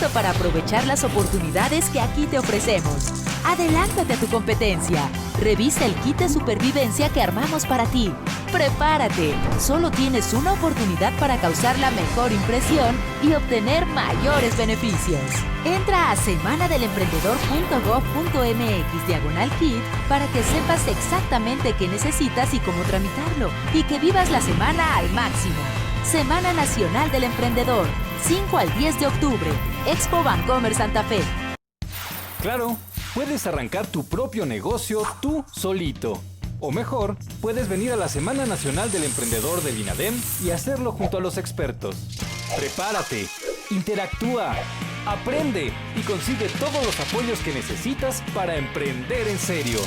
listo para aprovechar las oportunidades que aquí te ofrecemos. Adelántate a tu competencia. Revisa el kit de supervivencia que armamos para ti. ¡Prepárate! Solo tienes una oportunidad para causar la mejor impresión y obtener mayores beneficios. Entra a semanadelemprendedor.gov.mx/kit para que sepas exactamente qué necesitas y cómo tramitarlo, y que vivas la semana al máximo. Semana Nacional del Emprendedor, 5 al 10 de octubre, Expo Bancomer Santa Fe. Claro, puedes arrancar tu propio negocio tú solito. O mejor, puedes venir a la Semana Nacional del Emprendedor del INADEM y hacerlo junto a los expertos. Prepárate, interactúa, aprende y consigue todos los apoyos que necesitas para emprender en serio.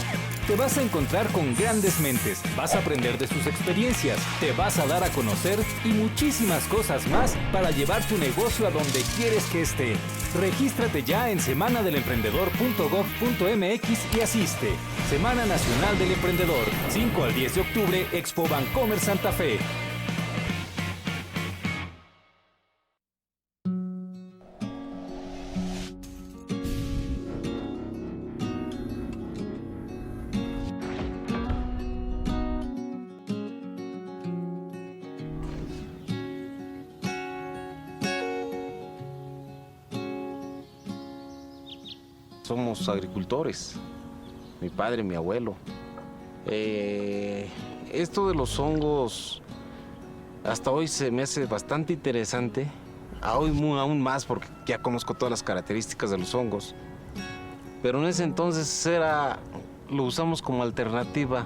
Te vas a encontrar con grandes mentes, vas a aprender de sus experiencias, te vas a dar a conocer y muchísimas cosas más para llevar tu negocio a donde quieres que esté. Regístrate ya en semanadelemprendedor.gov.mx y asiste. Semana Nacional del Emprendedor, 5 al 10 de octubre, Expo Bancomer Santa Fe. Somos agricultores, mi padre, mi abuelo. Esto de los hongos hasta hoy se me hace bastante interesante, aún más porque ya conozco todas las características de los hongos. Pero en ese entonces lo usamos como alternativa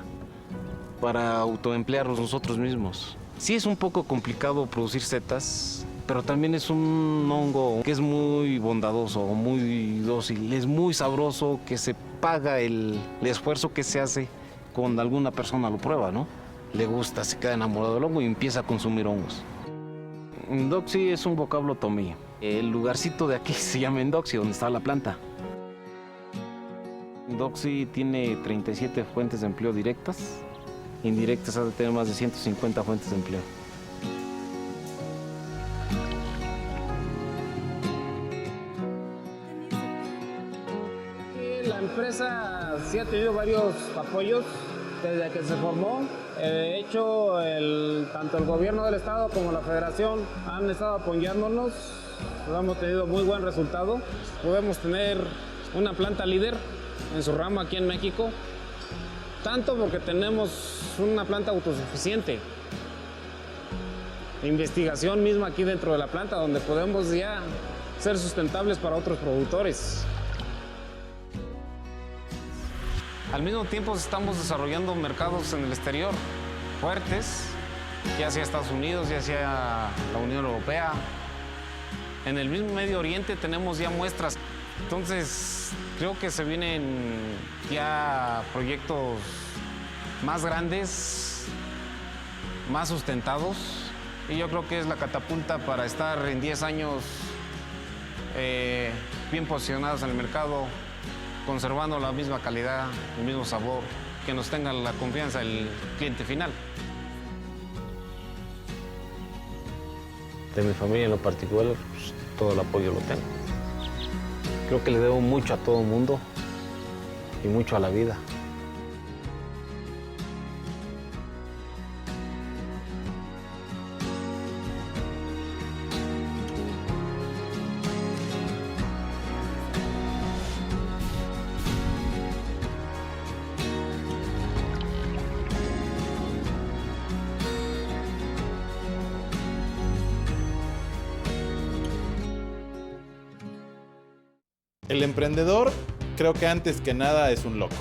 para autoemplearnos nosotros mismos. Sí es un poco complicado producir setas, pero también es un hongo que es muy bondadoso, muy dócil, es muy sabroso, que se paga el esfuerzo que se hace cuando alguna persona lo prueba, ¿no? Le gusta, se queda enamorado del hongo y empieza a consumir hongos. Indoxi es un vocablo tomí. El lugarcito de aquí se llama Indoxi, donde está la planta. Indoxi tiene 37 fuentes de empleo directas. Indirectas ha de tener más de 150 fuentes de empleo. La empresa sí ha tenido varios apoyos desde que se formó. De hecho, tanto el gobierno del estado como la federación han estado apoyándonos. Hemos tenido muy buen resultado. Podemos tener una planta líder en su rama aquí en México, tanto porque tenemos una planta autosuficiente. Investigación misma aquí dentro de la planta, donde podemos ya ser sustentables para otros productores. Al mismo tiempo estamos desarrollando mercados en el exterior fuertes, ya sea Estados Unidos, ya sea la Unión Europea. En el mismo Medio Oriente tenemos ya muestras. Entonces, creo que se vienen ya proyectos más grandes, más sustentados. Y yo creo que es la catapulta para estar en 10 años bien posicionados en el mercado, conservando la misma calidad, el mismo sabor, que nos tenga la confianza el cliente final. De mi familia en lo particular, pues, todo el apoyo lo tengo. Creo que le debo mucho a todo el mundo y mucho a la vida. El emprendedor, creo que antes que nada es un loco.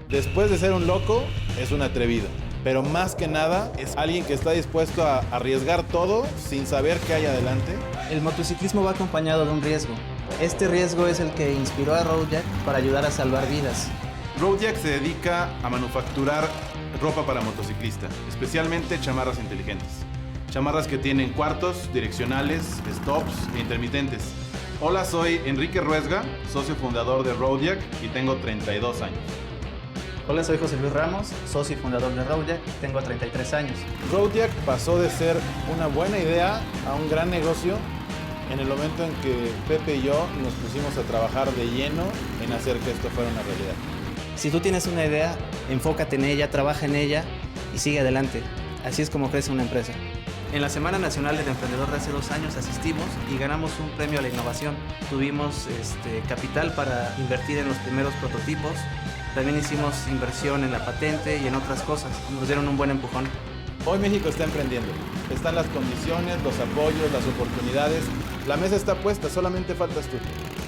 Después de ser un loco, es un atrevido. Pero más que nada, es alguien que está dispuesto a arriesgar todo sin saber qué hay adelante. El motociclismo va acompañado de un riesgo. Este riesgo es el que inspiró a Roadjack para ayudar a salvar vidas. Roadjack se dedica a manufacturar ropa para motociclista, especialmente chamarras inteligentes. Chamarras que tienen cuartos, direccionales, stops e intermitentes. Hola, soy Enrique Ruesga, socio fundador de Roadjack y tengo 32 años. Hola, soy José Luis Ramos, socio y fundador de Roadjack, tengo 33 años. Roadjack pasó de ser una buena idea a un gran negocio en el momento en que Pepe y yo nos pusimos a trabajar de lleno en hacer que esto fuera una realidad. Si tú tienes una idea, enfócate en ella, trabaja en ella y sigue adelante. Así es como crece una empresa. En la Semana Nacional del Emprendedor de hace 2 años asistimos y ganamos un premio a la innovación. Tuvimos capital para invertir en los primeros prototipos. También hicimos inversión en la patente y en otras cosas. Nos dieron un buen empujón. Hoy México está emprendiendo. Están las condiciones, los apoyos, las oportunidades. La mesa está puesta, solamente faltas tú.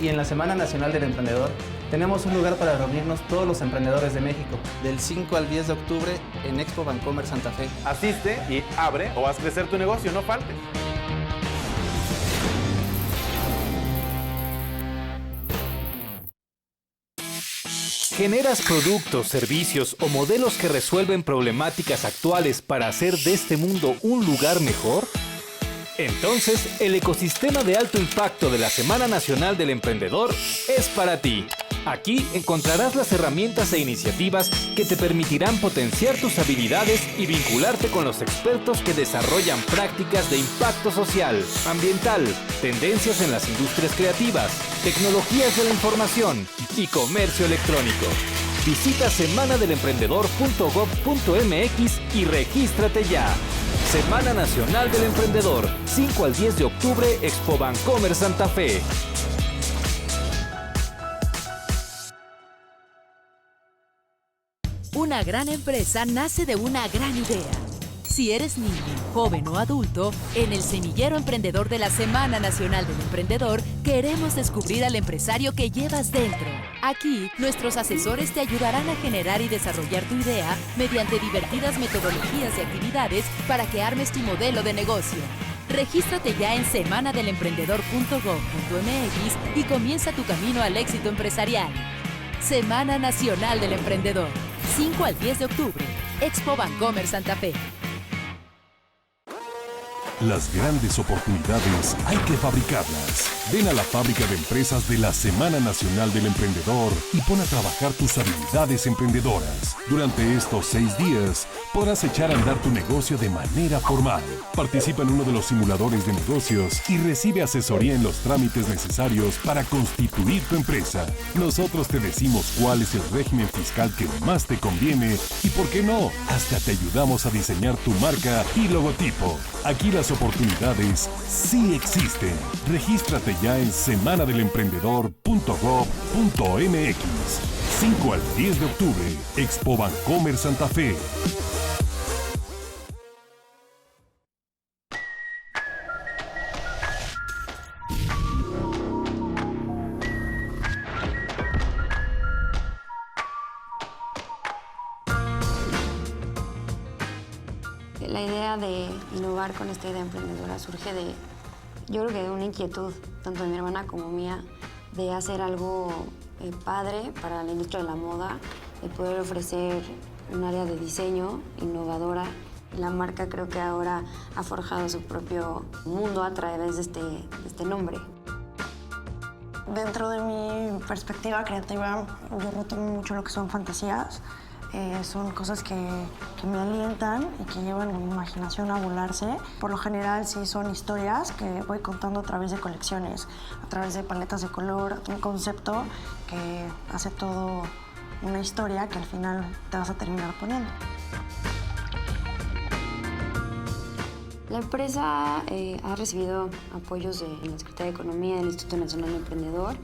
Y en la Semana Nacional del Emprendedor tenemos un lugar para reunirnos todos los emprendedores de México, del 5 al 10 de octubre en Expo Bancomer Santa Fe. Asiste y abre o haz crecer tu negocio, no faltes. ¿Generas productos, servicios o modelos que resuelven problemáticas actuales para hacer de este mundo un lugar mejor? Entonces, el ecosistema de alto impacto de la Semana Nacional del Emprendedor es para ti. Aquí encontrarás las herramientas e iniciativas que te permitirán potenciar tus habilidades y vincularte con los expertos que desarrollan prácticas de impacto social, ambiental, tendencias en las industrias creativas, tecnologías de la información y comercio electrónico. Visita semanadelemprendedor.gov.mx y regístrate ya. Semana Nacional del Emprendedor, 5 al 10 de octubre, Expo Bancomer Santa Fe. Una gran empresa nace de una gran idea. Si eres niño, joven o adulto, en el Semillero Emprendedor de la Semana Nacional del Emprendedor queremos descubrir al empresario que llevas dentro. Aquí, nuestros asesores te ayudarán a generar y desarrollar tu idea mediante divertidas metodologías y actividades para que armes tu modelo de negocio. Regístrate ya en semanadelemprendedor.gov.mx y comienza tu camino al éxito empresarial. Semana Nacional del Emprendedor, 5 al 10 de octubre, Expo Bancomer Santa Fe. Las grandes oportunidades hay que fabricarlas. Ven a la fábrica de empresas de la Semana Nacional del Emprendedor y pon a trabajar tus habilidades emprendedoras. Durante estos 6 días podrás echar a andar tu negocio de manera formal. Participa en uno de los simuladores de negocios y recibe asesoría en los trámites necesarios para constituir tu empresa. Nosotros te decimos cuál es el régimen fiscal que más te conviene y, por qué no, hasta te ayudamos a diseñar tu marca y logotipo. Aquí las oportunidades sí existen. Regístrate ya en semanadelemprendedor.gov.mx. 5 al 10 de octubre, Expo Bancomer Santa Fe. La idea de innovar con esta idea emprendedora surge de, yo creo que de una inquietud, tanto de mi hermana como mía, de hacer algo padre para la industria de la moda, de poder ofrecer un área de diseño innovadora. La marca creo que ahora ha forjado su propio mundo a través de este nombre. Dentro de mi perspectiva creativa, yo retomo mucho lo que son fantasías. Son cosas que me alientan y que llevan mi imaginación a volarse. Por lo general sí son historias que voy contando a través de colecciones, a través de paletas de color, un concepto que hace todo una historia que al final te vas a terminar poniendo. La empresa ha recibido apoyos de la Secretaría de Economía del Instituto Nacional del Emprendedor.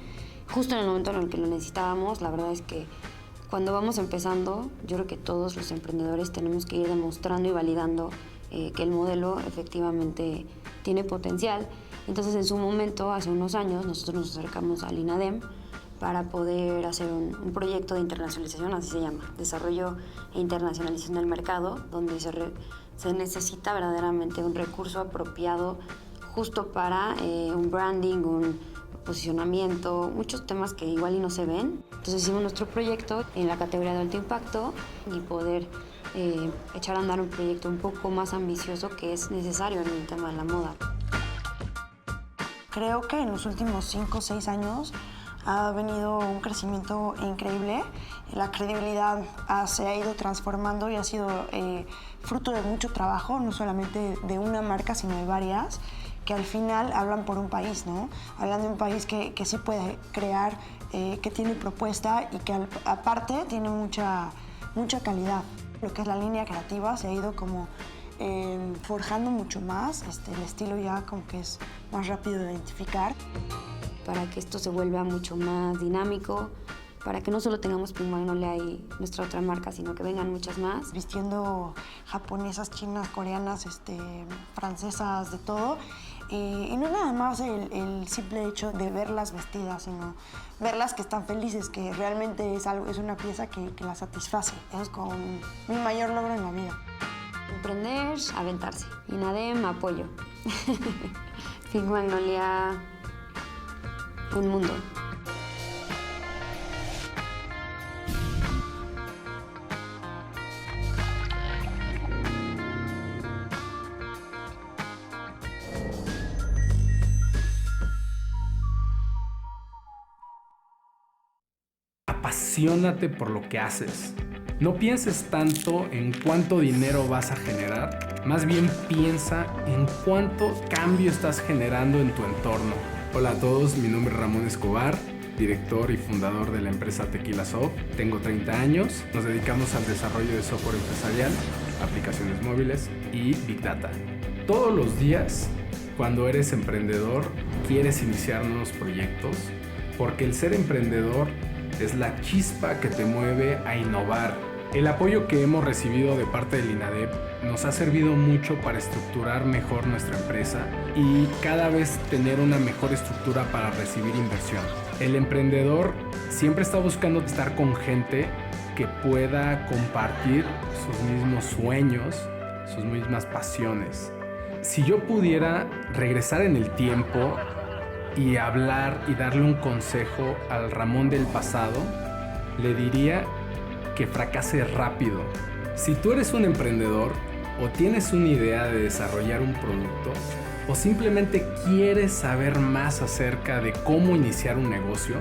Justo en el momento en el que lo necesitábamos, la verdad es que cuando vamos empezando, yo creo que todos los emprendedores tenemos que ir demostrando y validando que el modelo efectivamente tiene potencial. Entonces, en su momento, hace unos años, nosotros nos acercamos al INADEM para poder hacer un proyecto de internacionalización, así se llama, Desarrollo e Internacionalización del Mercado, donde se necesita verdaderamente un recurso apropiado justo para un branding, un posicionamiento, muchos temas que igual y no se ven. Entonces hicimos nuestro proyecto en la categoría de alto impacto y poder echar a andar un proyecto un poco más ambicioso que es necesario en el tema de la moda. Creo que en los últimos 5 o 6 años ha venido un crecimiento increíble. La credibilidad se ha ido transformando y ha sido fruto de mucho trabajo, no solamente de una marca, sino de varias, que al final hablan por un país, ¿no? Hablan de un país que sí puede crear, que tiene propuesta y que aparte tiene mucha calidad. Lo que es la línea creativa se ha ido como forjando mucho más, el estilo ya como que es más rápido de identificar. Para que esto se vuelva mucho más dinámico, para que no solo tengamos Pink Magnolia y nuestra otra marca, sino que vengan muchas más. Vistiendo japonesas, chinas, coreanas, francesas, de todo. Y no es nada más el simple hecho de verlas vestidas, sino verlas que están felices, que realmente es una pieza que las satisface. Eso es como mi mayor logro en la vida. Emprender, aventarse. INADEM, apoyo. Pink Magnolia, un mundo. Apasionate por lo que haces. No pienses tanto en cuánto dinero vas a generar, más bien piensa en cuánto cambio estás generando en tu entorno. Hola a todos, mi nombre es Ramón Escobar, director y fundador de la empresa Tequila Soft. Tengo 30 años, nos dedicamos al desarrollo de software empresarial, aplicaciones móviles y Big Data. Todos los días, cuando eres emprendedor, quieres iniciar nuevos proyectos, porque el ser emprendedor es la chispa que te mueve a innovar. El apoyo que hemos recibido de parte del INADEM nos ha servido mucho para estructurar mejor nuestra empresa y cada vez tener una mejor estructura para recibir inversión. El emprendedor siempre está buscando estar con gente que pueda compartir sus mismos sueños, sus mismas pasiones. Si yo pudiera regresar en el tiempo y hablar y darle un consejo al Ramón del pasado, le diría que fracase rápido. Si tú eres un emprendedor o tienes una idea de desarrollar un producto o simplemente quieres saber más acerca de cómo iniciar un negocio,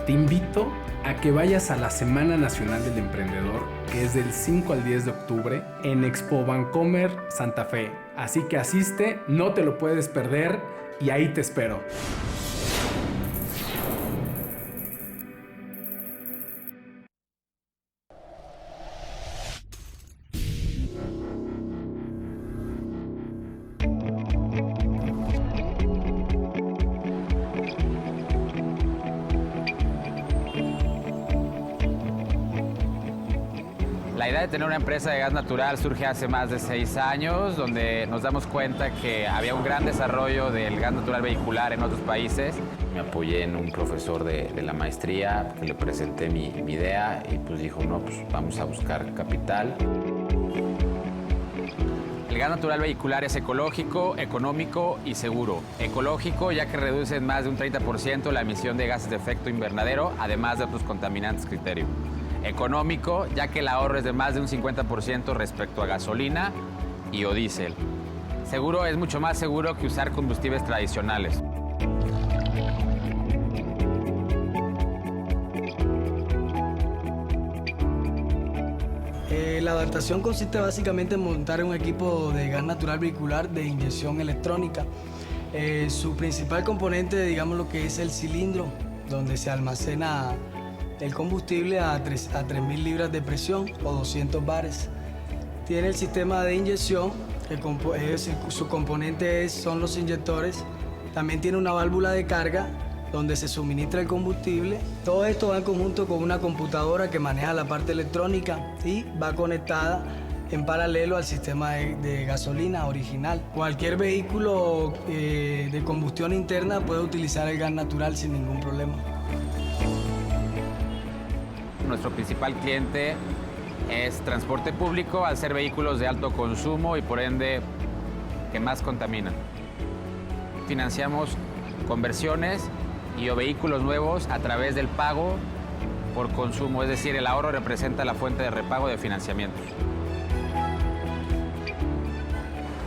te invito a que vayas a la Semana Nacional del Emprendedor, que es del 5 al 10 de octubre en Expo Bancomer Santa Fe. Así que asiste, no te lo puedes perder y ahí te espero. La idea de tener una empresa de gas natural surge hace más de 6 años, donde nos damos cuenta que había un gran desarrollo del gas natural vehicular en otros países. Me apoyé en un profesor de la maestría, que le presenté mi idea y pues dijo, no, pues vamos a buscar capital. El gas natural vehicular es ecológico, económico y seguro. Ecológico, ya que reduce en más de un 30% la emisión de gases de efecto invernadero, además de otros contaminantes criterio. Económico, ya que el ahorro es de más de un 50% respecto a gasolina y o diésel. Seguro es mucho más seguro que usar combustibles tradicionales. La adaptación consiste básicamente en montar un equipo de gas natural vehicular de inyección electrónica. Su principal componente, digamos, lo que es el cilindro, donde se almacena el combustible a 3.000 libras de presión o 200 bares. Tiene el sistema de inyección, su componente son los inyectores. También tiene una válvula de carga donde se suministra el combustible. Todo esto va en conjunto con una computadora que maneja la parte electrónica y va conectada en paralelo al sistema de gasolina original. Cualquier vehículo de combustión interna puede utilizar el gas natural sin ningún problema. Nuestro principal cliente es transporte público, al ser vehículos de alto consumo y por ende que más contaminan. Financiamos conversiones y o vehículos nuevos a través del pago por consumo, es decir, el ahorro representa la fuente de repago de financiamientos.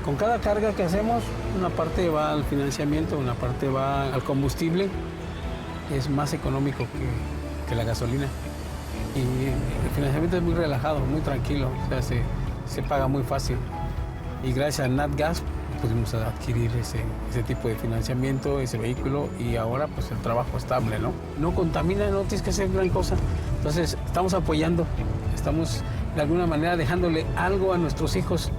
Con cada carga que hacemos, una parte va al financiamiento, una parte va al combustible. Es más económico que la gasolina. Y el financiamiento es muy relajado, muy tranquilo, o sea, se paga muy fácil. Y gracias a NatGas pudimos adquirir ese tipo de financiamiento, ese vehículo, y ahora pues el trabajo estable, ¿no? No contamina, no tienes que hacer gran cosa. Entonces estamos apoyando, estamos de alguna manera dejándole algo a nuestros hijos.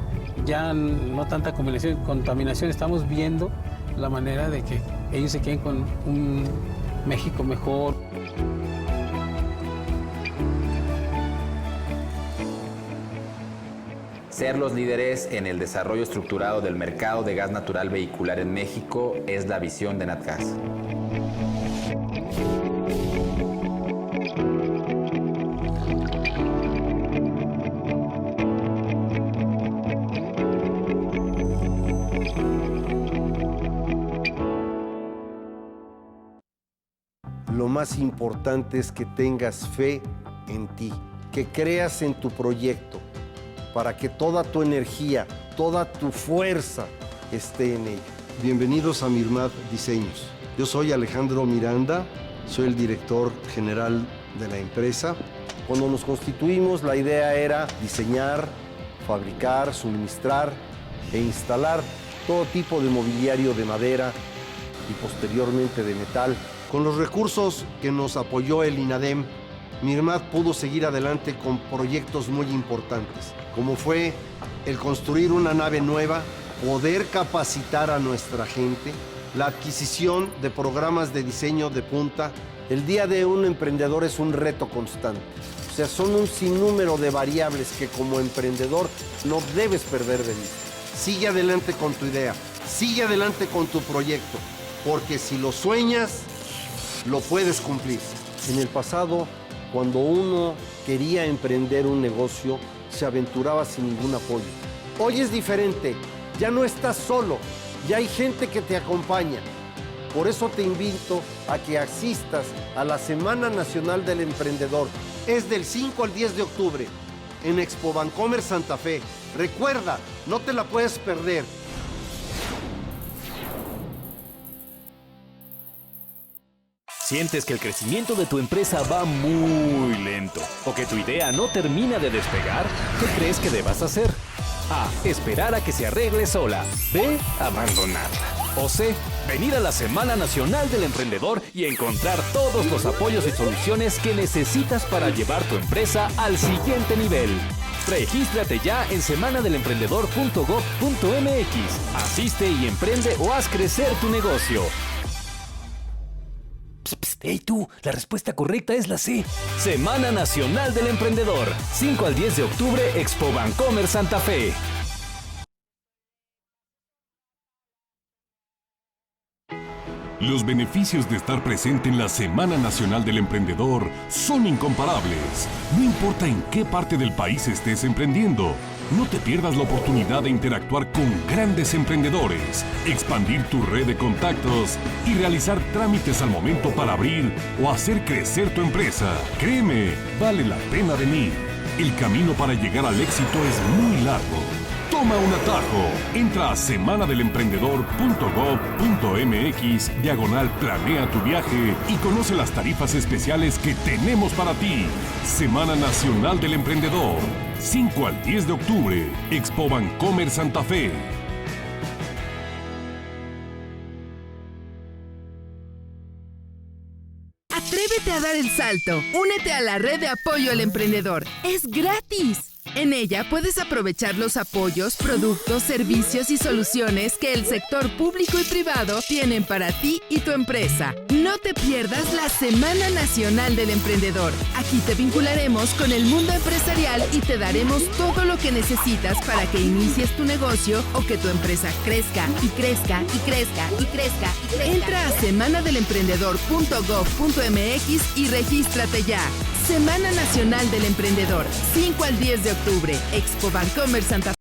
Ya no tanta contaminación, estamos viendo la manera de que ellos se queden con un México mejor. Ser los líderes en el desarrollo estructurado del mercado de gas natural vehicular en México es la visión de Natgas. Lo más importante es que tengas fe en ti, que creas en tu proyecto, para que toda tu energía, toda tu fuerza esté en ello. Bienvenidos a Mirmad Diseños. Yo soy Alejandro Miranda, soy el director general de la empresa. Cuando nos constituimos, la idea era diseñar, fabricar, suministrar e instalar todo tipo de mobiliario de madera y posteriormente de metal. Con los recursos que nos apoyó el INADEM, Mirmad pudo seguir adelante con proyectos muy importantes, como fue el construir una nave nueva, poder capacitar a nuestra gente, la adquisición de programas de diseño de punta. El día de un emprendedor es un reto constante. O sea, son un sinnúmero de variables que como emprendedor no debes perder de vista. Sigue adelante con tu idea, sigue adelante con tu proyecto, porque si lo sueñas, lo puedes cumplir. En el pasado, cuando uno quería emprender un negocio, se aventuraba sin ningún apoyo. Hoy es diferente, ya no estás solo, ya hay gente que te acompaña. Por eso te invito a que asistas a la Semana Nacional del Emprendedor. Es del 5 al 10 de octubre en Expo Bancomer Santa Fe. Recuerda, no te la puedes perder. ¿Sientes que el crecimiento de tu empresa va muy lento o que tu idea no termina de despegar? ¿Qué crees que debas hacer? A. Esperar a que se arregle sola. B. Abandonarla. O C. Venir a la Semana Nacional del Emprendedor y encontrar todos los apoyos y soluciones que necesitas para llevar tu empresa al siguiente nivel. Regístrate ya en semanadelemprendedor.gov.mx. Asiste y emprende o haz crecer tu negocio. ¡Hey tú! La respuesta correcta es la C. Semana Nacional del Emprendedor. 5 al 10 de octubre, Expo Bancomer Santa Fe. Los beneficios de estar presente en la Semana Nacional del Emprendedor son incomparables. No importa en qué parte del país estés emprendiendo, no te pierdas la oportunidad de interactuar con grandes emprendedores, expandir tu red de contactos y realizar trámites al momento para abrir o hacer crecer tu empresa. Créeme, vale la pena venir. El camino para llegar al éxito es muy largo. Toma un atajo. Entra a semanadelemprendedor.gov.mx/planea tu viaje y conoce las tarifas especiales que tenemos para ti. Semana Nacional del Emprendedor. 5 al 10 de octubre. Expo Bancomer Santa Fe. Atrévete a dar el salto. Únete a la red de apoyo al emprendedor. ¡Es gratis! En ella puedes aprovechar los apoyos, productos, servicios y soluciones que el sector público y privado tienen para ti y tu empresa. No te pierdas la Semana Nacional del Emprendedor. Aquí te vincularemos con el mundo empresarial y te daremos todo lo que necesitas para que inicies tu negocio o que tu empresa crezca y crezca y crezca y crezca y crezca. Entra a semanadelemprendedor.gov.mx y regístrate ya. Semana Nacional del Emprendedor, 5 al 10 de octubre, Expo Bancomer Santa Fe.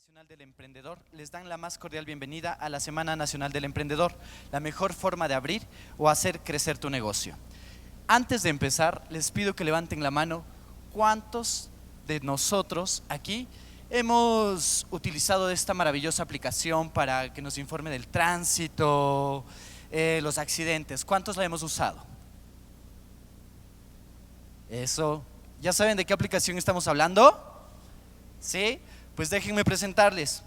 Nacional del Emprendedor les dan la más cordial bienvenida a la Semana Nacional del Emprendedor, la mejor forma de abrir o hacer crecer tu negocio. Antes de empezar, les pido que levanten la mano. ¿Cuántos de nosotros aquí hemos utilizado esta maravillosa aplicación para que nos informe del tránsito, los accidentes? ¿Cuántos la hemos usado? Eso. ¿Ya saben de qué aplicación estamos hablando? ¿Sí? Pues déjenme presentarles.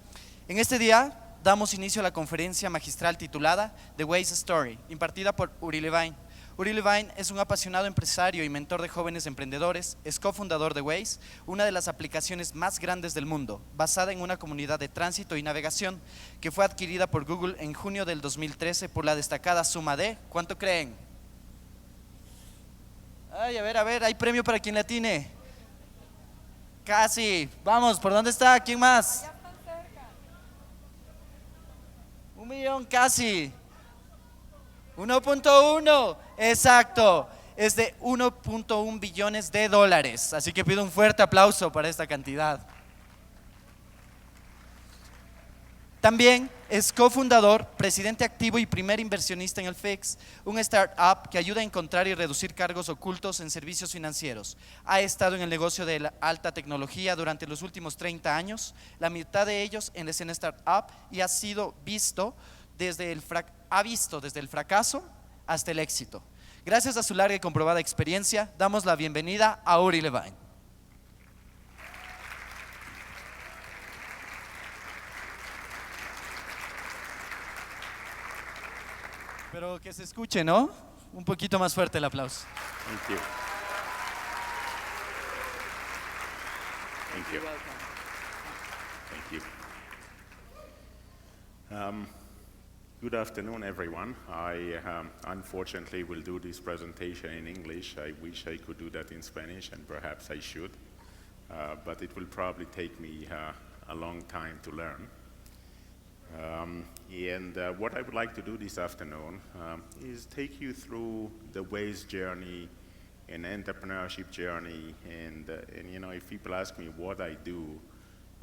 En este día damos inicio a la conferencia magistral titulada The Waze Story, impartida por Levine. Levine es un apasionado empresario y mentor de jóvenes emprendedores, es cofundador de Waze, una de las aplicaciones más grandes del mundo, basada en una comunidad de tránsito y navegación, que fue adquirida por Google en junio del 2013 por la destacada suma de, ¿cuánto creen? Ay, a ver, hay premio para quien la atine. Casi, vamos, ¿por dónde está? ¿Quién más? Ya están cerca. 1 millón, casi. 1.1, exacto, es de 1.1 billones de dólares, así que pido un fuerte aplauso para esta cantidad. También es cofundador, presidente activo y primer inversionista en el Feex, un startup que ayuda a encontrar y reducir cargos ocultos en servicios financieros. Ha estado en el negocio de la alta tecnología durante los últimos 30 años, la mitad de ellos en la escena startup, y ha visto desde el fracaso hasta el éxito. Gracias a su larga y comprobada experiencia, damos la bienvenida a Levine. Pero que se escuche, ¿no? Un poquito más fuerte el aplauso. Thank you. Thank you. Thank you. Good afternoon, everyone. I unfortunately will do this presentation in English. I wish I could do that in Spanish, and perhaps I should. But it will probably take me a long time to learn. What I would like to do this afternoon is take you through the Waze journey and entrepreneurship journey. And you know, if people ask me what I do,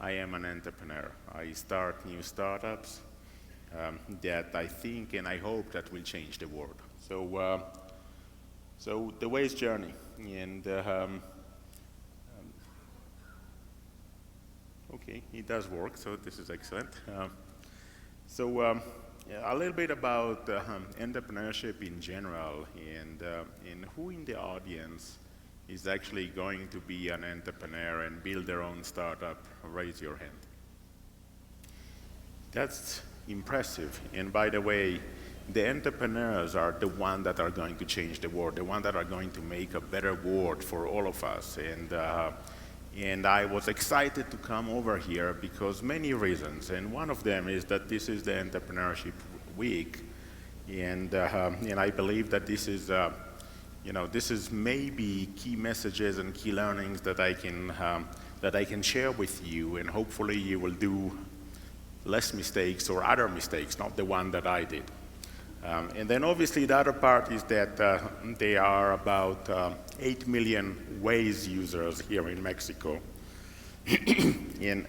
I am an entrepreneur. I start new startups that I think and I hope that will change the world. So the Waze journey, and okay, it does work, so this is excellent. A little bit about entrepreneurship in general, and who in the audience is actually going to be an entrepreneur and build their own startup. Raise your hand. That's impressive. And by the way, the entrepreneurs are the ones that are going to change the world, the ones that are going to make a better world for all of us. And I was excited to come over here because many reasons, and one of them is that this is the Entrepreneurship Week, and I believe that this is, this is maybe key messages and key learnings that I can share with you, and hopefully you will do less mistakes or other mistakes, not the one that I did. And then obviously the other part is that there are about 8 million Waze users here in Mexico. and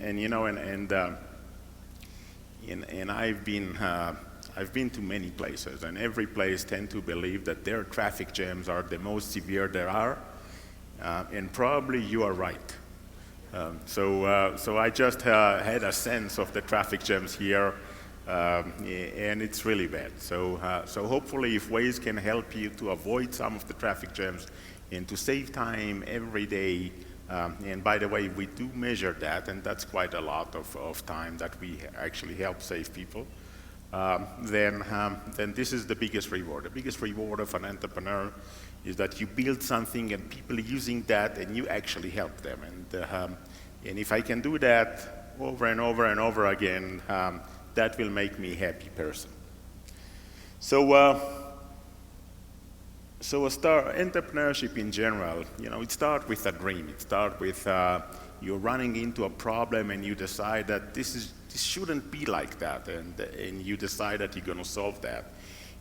I've been to many places, and every place tend to believe that their traffic jams are the most severe there are, and probably you are right. So I just had a sense of the traffic jams here, and it's really bad. So hopefully if Waze can help you to avoid some of the traffic jams and to save time every day, and by the way, we do measure that, and that's quite a lot of time that we actually help save people, then this is the biggest reward. The biggest reward of an entrepreneur is that you build something and people using that and you actually help them. And if I can do that over and over and over again, that will make me a happy person. So entrepreneurship in general, it starts with a dream. It starts with you're running into a problem and you decide that this shouldn't be like that, and you decide that you're going to solve that.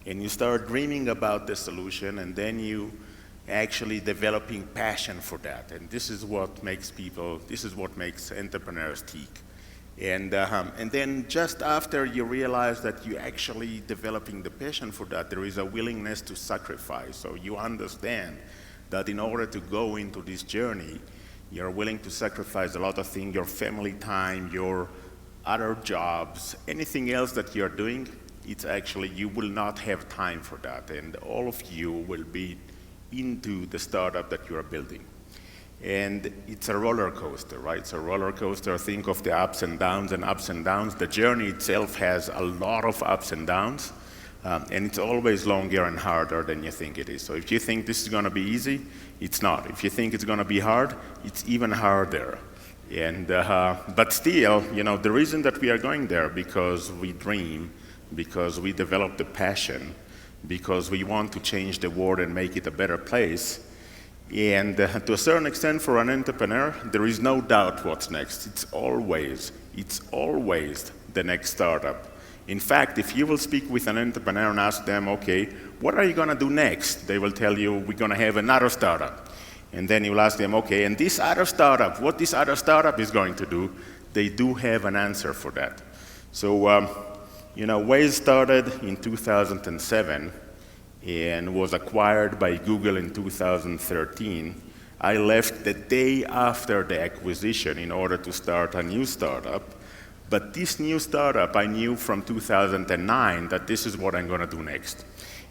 And you start dreaming about the solution, and then you actually developing passion for that. And this is what makes entrepreneurs tick. And then just after you realize that you're actually developing the passion for that, there is a willingness to sacrifice. So you understand that in order to go into this journey, you're willing to sacrifice a lot of things, your family time, your other jobs, anything else that you're doing, it's actually, you will not have time for that. And all of you will be into the startup that you are building. And it's a roller coaster, right? It's a roller coaster. Think of the ups and downs and ups and downs. The journey itself has a lot of ups and downs, and it's always longer and harder than you think it is. So if you think this is going to be easy, it's not. If you think it's going to be hard, it's even harder. And but still, you know, the reason that we are going there, because we dream, because we develop the passion, because we want to change the world and make it a better place. And to a certain extent, for an entrepreneur, there is no doubt what's next. It's always the next startup. In fact, if you will speak with an entrepreneur and ask them, okay, what are you going to do next? They will tell you, we're going to have another startup. And then you'll ask them, okay, and this other startup, what this other startup is going to do, they do have an answer for that. So, you know, Waze started in 2007. And was acquired by Google in 2013. I left the day after the acquisition in order to start a new startup. But this new startup, I knew from 2009 that this is what I'm going to do next.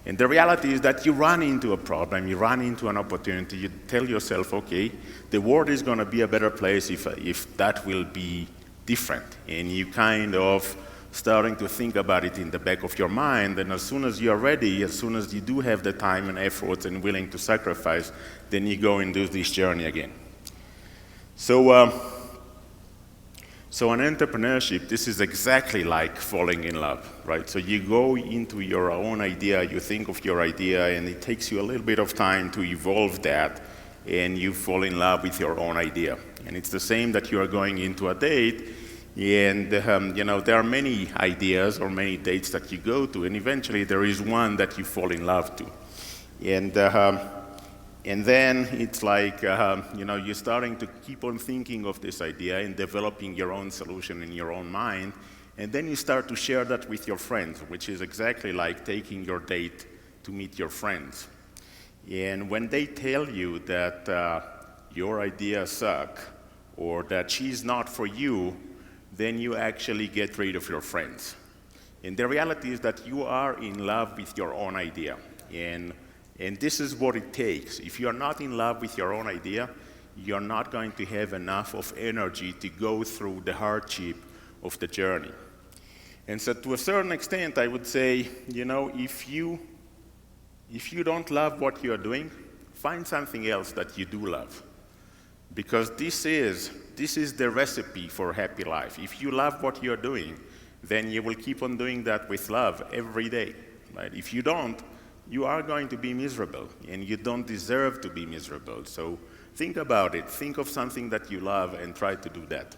And the reality is that you run into a problem, you run into an opportunity, you tell yourself, okay, the world is going to be a better place if that will be different. And you kind of starting to think about it in the back of your mind, and as soon as you're ready, as soon as you do have the time and effort and willing to sacrifice, then you go and do this journey again. So, so in entrepreneurship, this is exactly like falling in love, right? So you go into your own idea, you think of your idea, and it takes you a little bit of time to evolve that, and you fall in love with your own idea. And it's the same that you are going into a date. And you know, there are many ideas or many dates that you go to, and eventually there is one that you fall in love to. And then it's like, you know, you're starting to keep on thinking of this idea and developing your own solution in your own mind, and then you start to share that with your friends, which is exactly like taking your date to meet your friends. And when they tell you that your ideas suck, or that she's not for you, then you actually get rid of your friends. And the reality is that you are in love with your own idea. And this is what it takes. If you're not in love with your own idea, you're not going to have enough of energy to go through the hardship of the journey. And so to a certain extent, I would say, you know, if you don't love what you're doing, find something else that you do love. Because this is the recipe for a happy life. If you love what you're doing, then you will keep on doing that with love every day. Right? If you don't, you are going to be miserable, and you don't deserve to be miserable. So think about it. Think of something that you love and try to do that.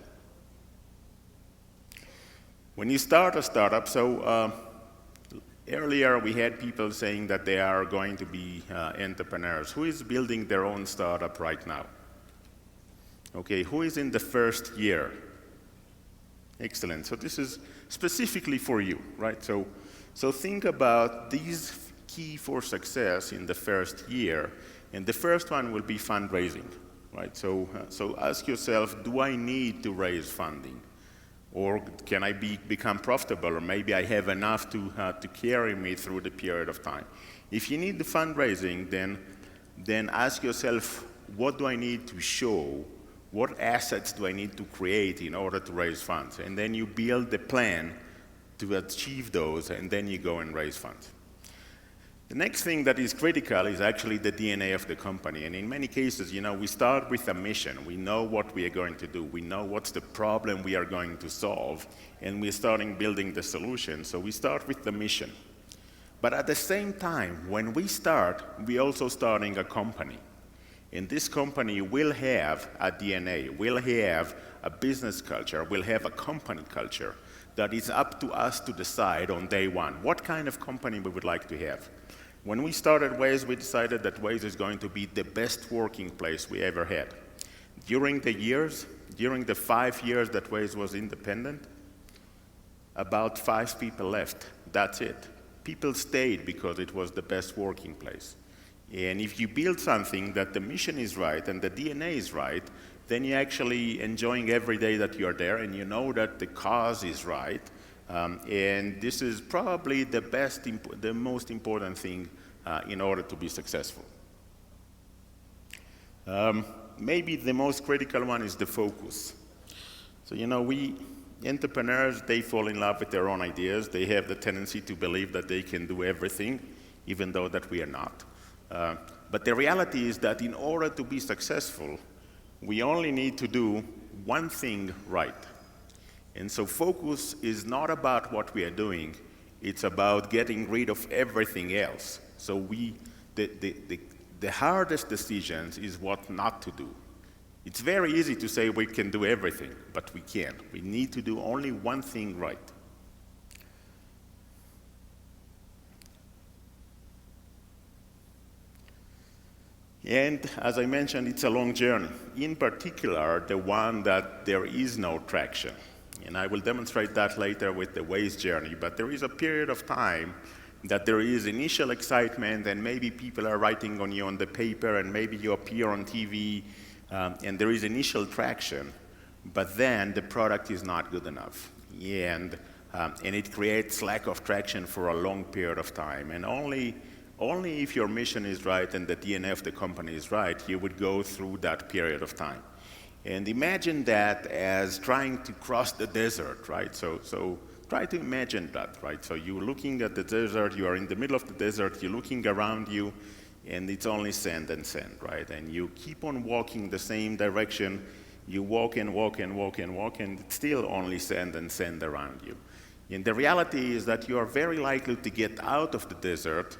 When you start a startup, so earlier we had people saying that they are going to be entrepreneurs. Who is building their own startup right now? Okay, who is in the first year? Excellent. So this is specifically for you, right? So think about these key for success in the first year, and the first one will be fundraising, right? So ask yourself, do I need to raise funding? Or can I become profitable, or maybe I have enough to carry me through the period of time? If you need the fundraising, then ask yourself, what do I need to show? What assets do I need to create in order to raise funds? And then you build the plan to achieve those, and then you go and raise funds. The next thing that is critical is actually the DNA of the company. And in many cases, you know, we start with a mission. We know what we are going to do. We know what's the problem we are going to solve, and we're starting building the solution. So we start with the mission. But at the same time, when we start, we're also starting a company. And this company will have a DNA, will have a business culture, will have a company culture that is up to us to decide on day one what kind of company we would like to have. When we started Waze, we decided that Waze is going to be the best working place we ever had. During the years, During the 5 years that Waze was independent, about 5 people left. That's it. People stayed because it was the best working place. And if you build something that the mission is right and the DNA is right, then you're actually enjoying every day that you're there, and you know that the cause is right. And this is probably the most important thing in order to be successful. Maybe the most critical one is the focus. So, we entrepreneurs, they fall in love with their own ideas. They have the tendency to believe that they can do everything, even though that we are not. But the reality is that in order to be successful, we only need to do one thing right. And so focus is not about what we are doing, it's about getting rid of everything else. So the hardest decisions is what not to do. It's very easy to say we can do everything, but we can't. We need to do only one thing right. And as I mentioned, it's a long journey. In particular, the one that there is no traction. And I will demonstrate that later with the Waze journey, but there is a period of time that there is initial excitement, and maybe people are writing on you on the paper, and maybe you appear on TV, and there is initial traction, but then the product is not good enough. And it creates lack of traction for a long period of time. And only if your mission is right and the DNA of the company is right, you would go through that period of time. And imagine that as trying to cross the desert, right? So try to imagine that, right? So you're looking at the desert, you are in the middle of the desert, you're looking around you, and it's only sand and sand, right? And you keep on walking the same direction, you walk and walk and walk and walk, and it's still only sand and sand around you. And the reality is that you are very likely to get out of the desert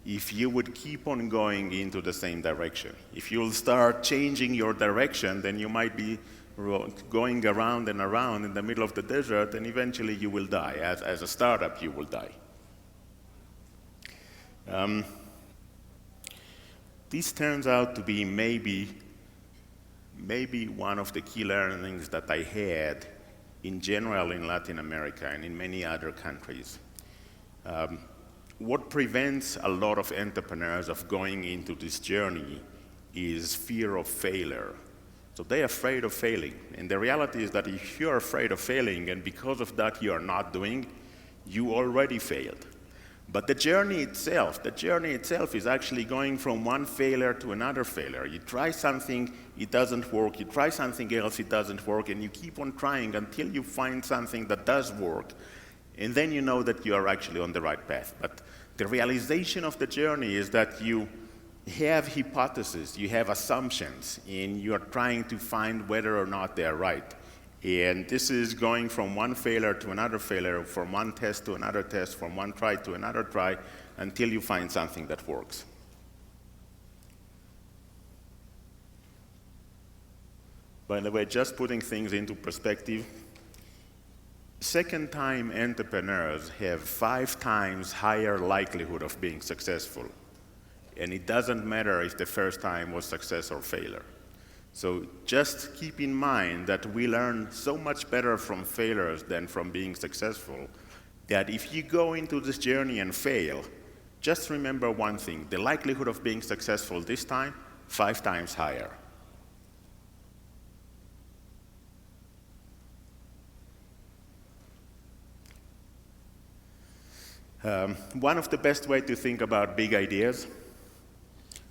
if you would keep on going into the same direction. If you'll start changing your direction, then you might be going around and around in the middle of the desert, and eventually you will die. As a startup, you will die. This turns out to be maybe one of the key learnings that I had in general in Latin America and in many other countries. What prevents a lot of entrepreneurs of going into this journey is fear of failure. So they're afraid of failing. And the reality is that if you're afraid of failing and because of that you are not doing, you already failed. But the journey itself is actually going from one failure to another failure. You try something, it doesn't work. You try something else, it doesn't work. And you keep on trying until you find something that does work. And then you know that you are actually on the right path. But the realization of the journey is that you have hypotheses, you have assumptions, and you are trying to find whether or not they are right. And this is going from one failure to another failure, from one test to another test, from one try to another try, until you find something that works. By the way, just putting things into perspective, second-time entrepreneurs have 5 times higher likelihood of being successful. And it doesn't matter if the first time was success or failure. So just keep in mind that we learn so much better from failures than from being successful, that if you go into this journey and fail, just remember one thing: the likelihood of being successful this time, 5 times higher. One of the best ways to think about big ideas,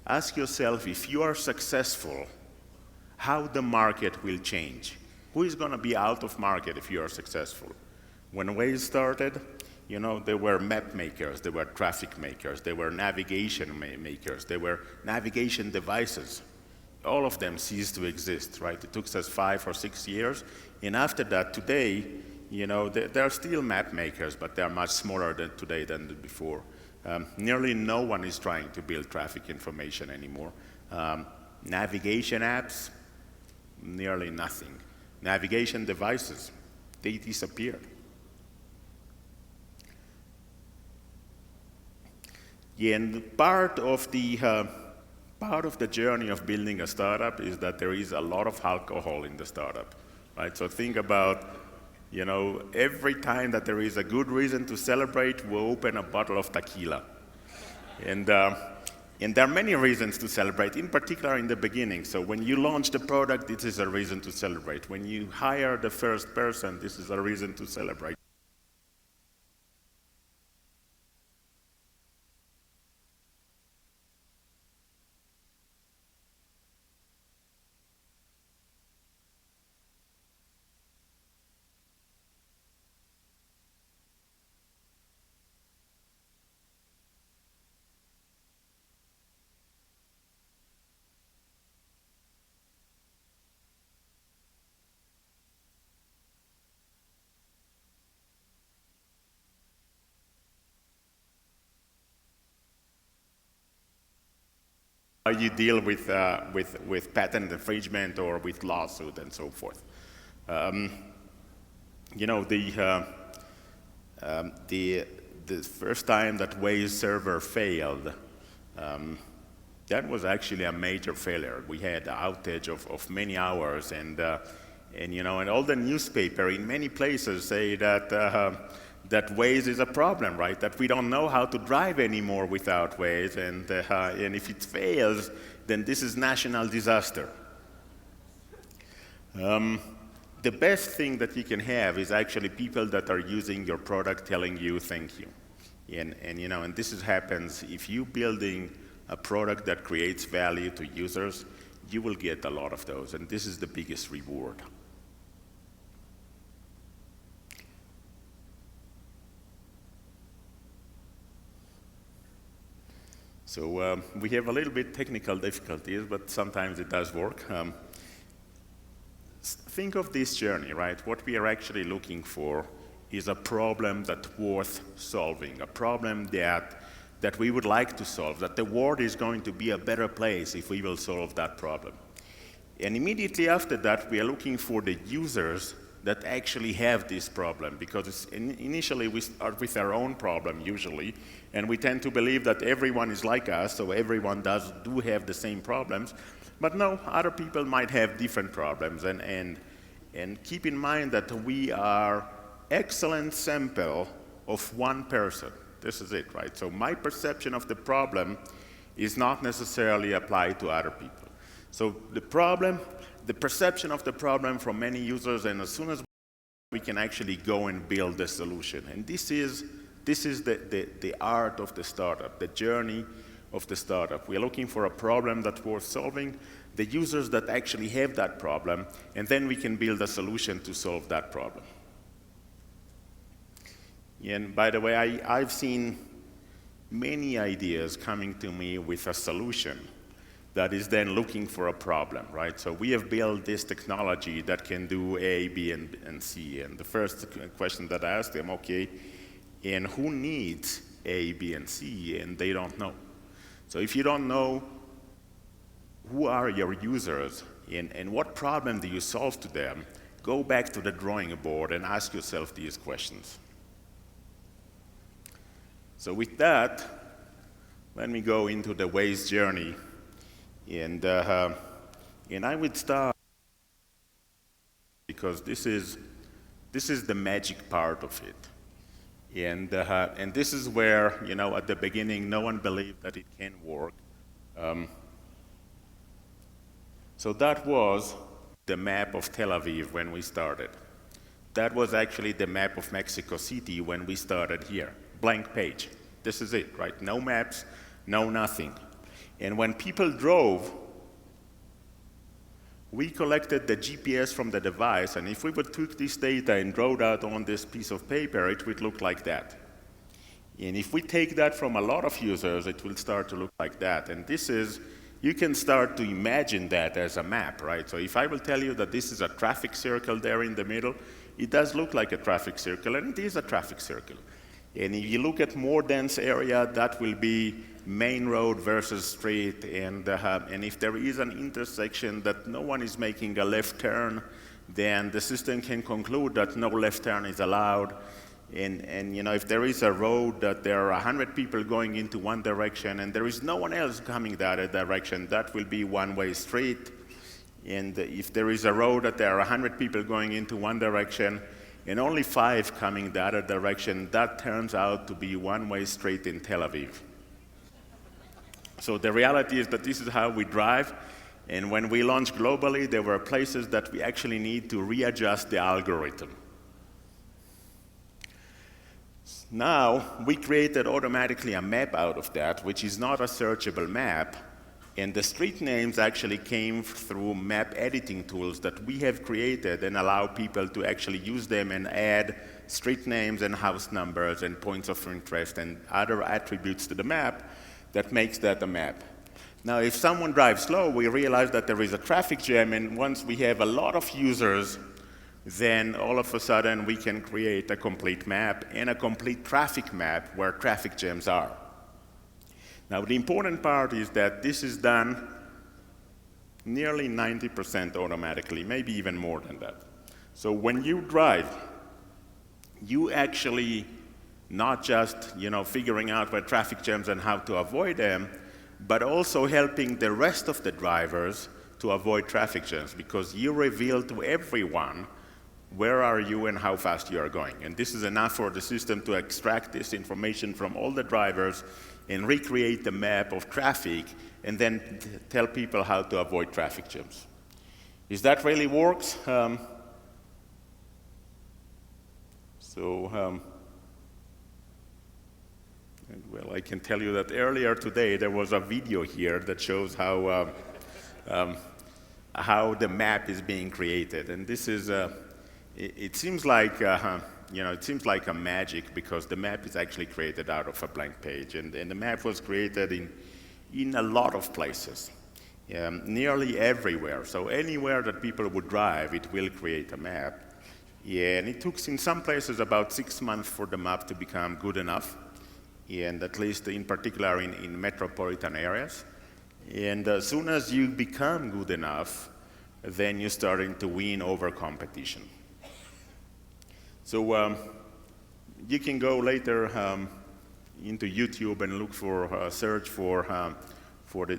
ask yourself, if you are successful, how the market will change. Who is going to be out of market if you are successful? When Waze started, there were map makers, there were traffic makers, there were navigation makers, there were navigation devices. All of them ceased to exist, right? It took us 5 or 6 years. And after that, today, there are still map makers, but they are much smaller today than before. Nearly no one is trying to build traffic information anymore. Navigation apps, nearly nothing. Navigation devices, they disappeared. And part of the part of the journey of building a startup is that there is a lot of alcohol in the startup, right? So think about, every time that there is a good reason to celebrate, we open a bottle of tequila. And there are many reasons to celebrate, in particular in the beginning. So when you launch the product, this is a reason to celebrate. When you hire the first person, this is a reason to celebrate. How you deal with patent infringement or with lawsuit and so forth. The first time that Waze server failed, that was actually a major failure. We had an outage of many hours, and all the newspaper in many places say that Waze is a problem, right? That we don't know how to drive anymore without Waze, and if it fails, then this is national disaster. The best thing that you can have is actually people that are using your product telling you thank you. And this happens if you're building a product that creates value to users, you will get a lot of those, and this is the biggest reward. So we have a little bit technical difficulties, but sometimes it does work. Think of this journey, right? What we are actually looking for is a problem that's worth solving, a problem that we would like to solve, that the world is going to be a better place if we will solve that problem. And immediately after that, we are looking for the users that actually have this problem, because initially we start with our own problem usually, and we tend to believe that everyone is like us, so everyone do have the same problems. But no, other people might have different problems, and keep in mind that we are excellent sample of one person. This is it, right? So my perception of the problem is not necessarily applied to other people. So the perception of the problem from many users, and as soon as we can actually go and build the solution. And this is the art of the startup, the journey of the startup. We are looking for a problem that's worth solving, the users that actually have that problem, and then we can build a solution to solve that problem. And by the way, I've seen many ideas coming to me with a solution that is then looking for a problem, right? So we have built this technology that can do A, B, and C. And the first question that I asked them, okay, and who needs A, B, and C? And they don't know. So if you don't know who are your users and what problem do you solve to them, go back to the drawing board and ask yourself these questions. So with that, let me go into the Waze journey. And I would start because this is the magic part of it, and this is where at the beginning no one believed that it can work. So that was the map of Tel Aviv when we started. That was actually the map of Mexico City when we started here. Blank page. This is it, right? No maps, no nothing. And when people drove, we collected the GPS from the device, and if we would take this data and draw that on this piece of paper, it would look like that. And if we take that from a lot of users, it will start to look like that. And this is, you can start to imagine that as a map, right? So if I will tell you that this is a traffic circle there in the middle, it does look like a traffic circle, and it is a traffic circle. And if you look at more dense area, that will be main road versus street, and if there is an intersection that no one is making a left turn, then the system can conclude that no left turn is allowed. and if there is a road that there are 100 people going into one direction and there is no one else coming that direction, that will be one-way street. And if there is a road that there are 100 people going into one direction and only 5 coming the other direction, that turns out to be one-way street in Tel Aviv. So the reality is that this is how we drive. And when we launched globally, there were places that we actually need to readjust the algorithm. Now, we created automatically a map out of that, which is not a searchable map. And the street names actually came through map editing tools that we have created and allow people to actually use them and add street names and house numbers and points of interest and other attributes to the map that makes that a map. Now, if someone drives slow, we realize that there is a traffic jam, and once we have a lot of users, then all of a sudden we can create a complete map and a complete traffic map where traffic jams are. Now, the important part is that this is done nearly 90% automatically, maybe even more than that. So when you drive, you actually not just figuring out where traffic jams and how to avoid them, but also helping the rest of the drivers to avoid traffic jams, because you reveal to everyone where are you and how fast you are going. And this is enough for the system to extract this information from all the drivers and recreate the map of traffic and then tell people how to avoid traffic jams. Is that really works? Well, I can tell you that earlier today there was a video here that shows how the map is being created. And this is, it seems like it seems like a magic, because the map is actually created out of a blank page, and the map was created in a lot of places, nearly everywhere. So anywhere that people would drive, it will create a map. Yeah, and it took in some places about 6 months for the map to become good enough, and at least in particular in metropolitan areas. And as soon as you become good enough, then you're starting to win over competition. So you can go later into YouTube and look for, search for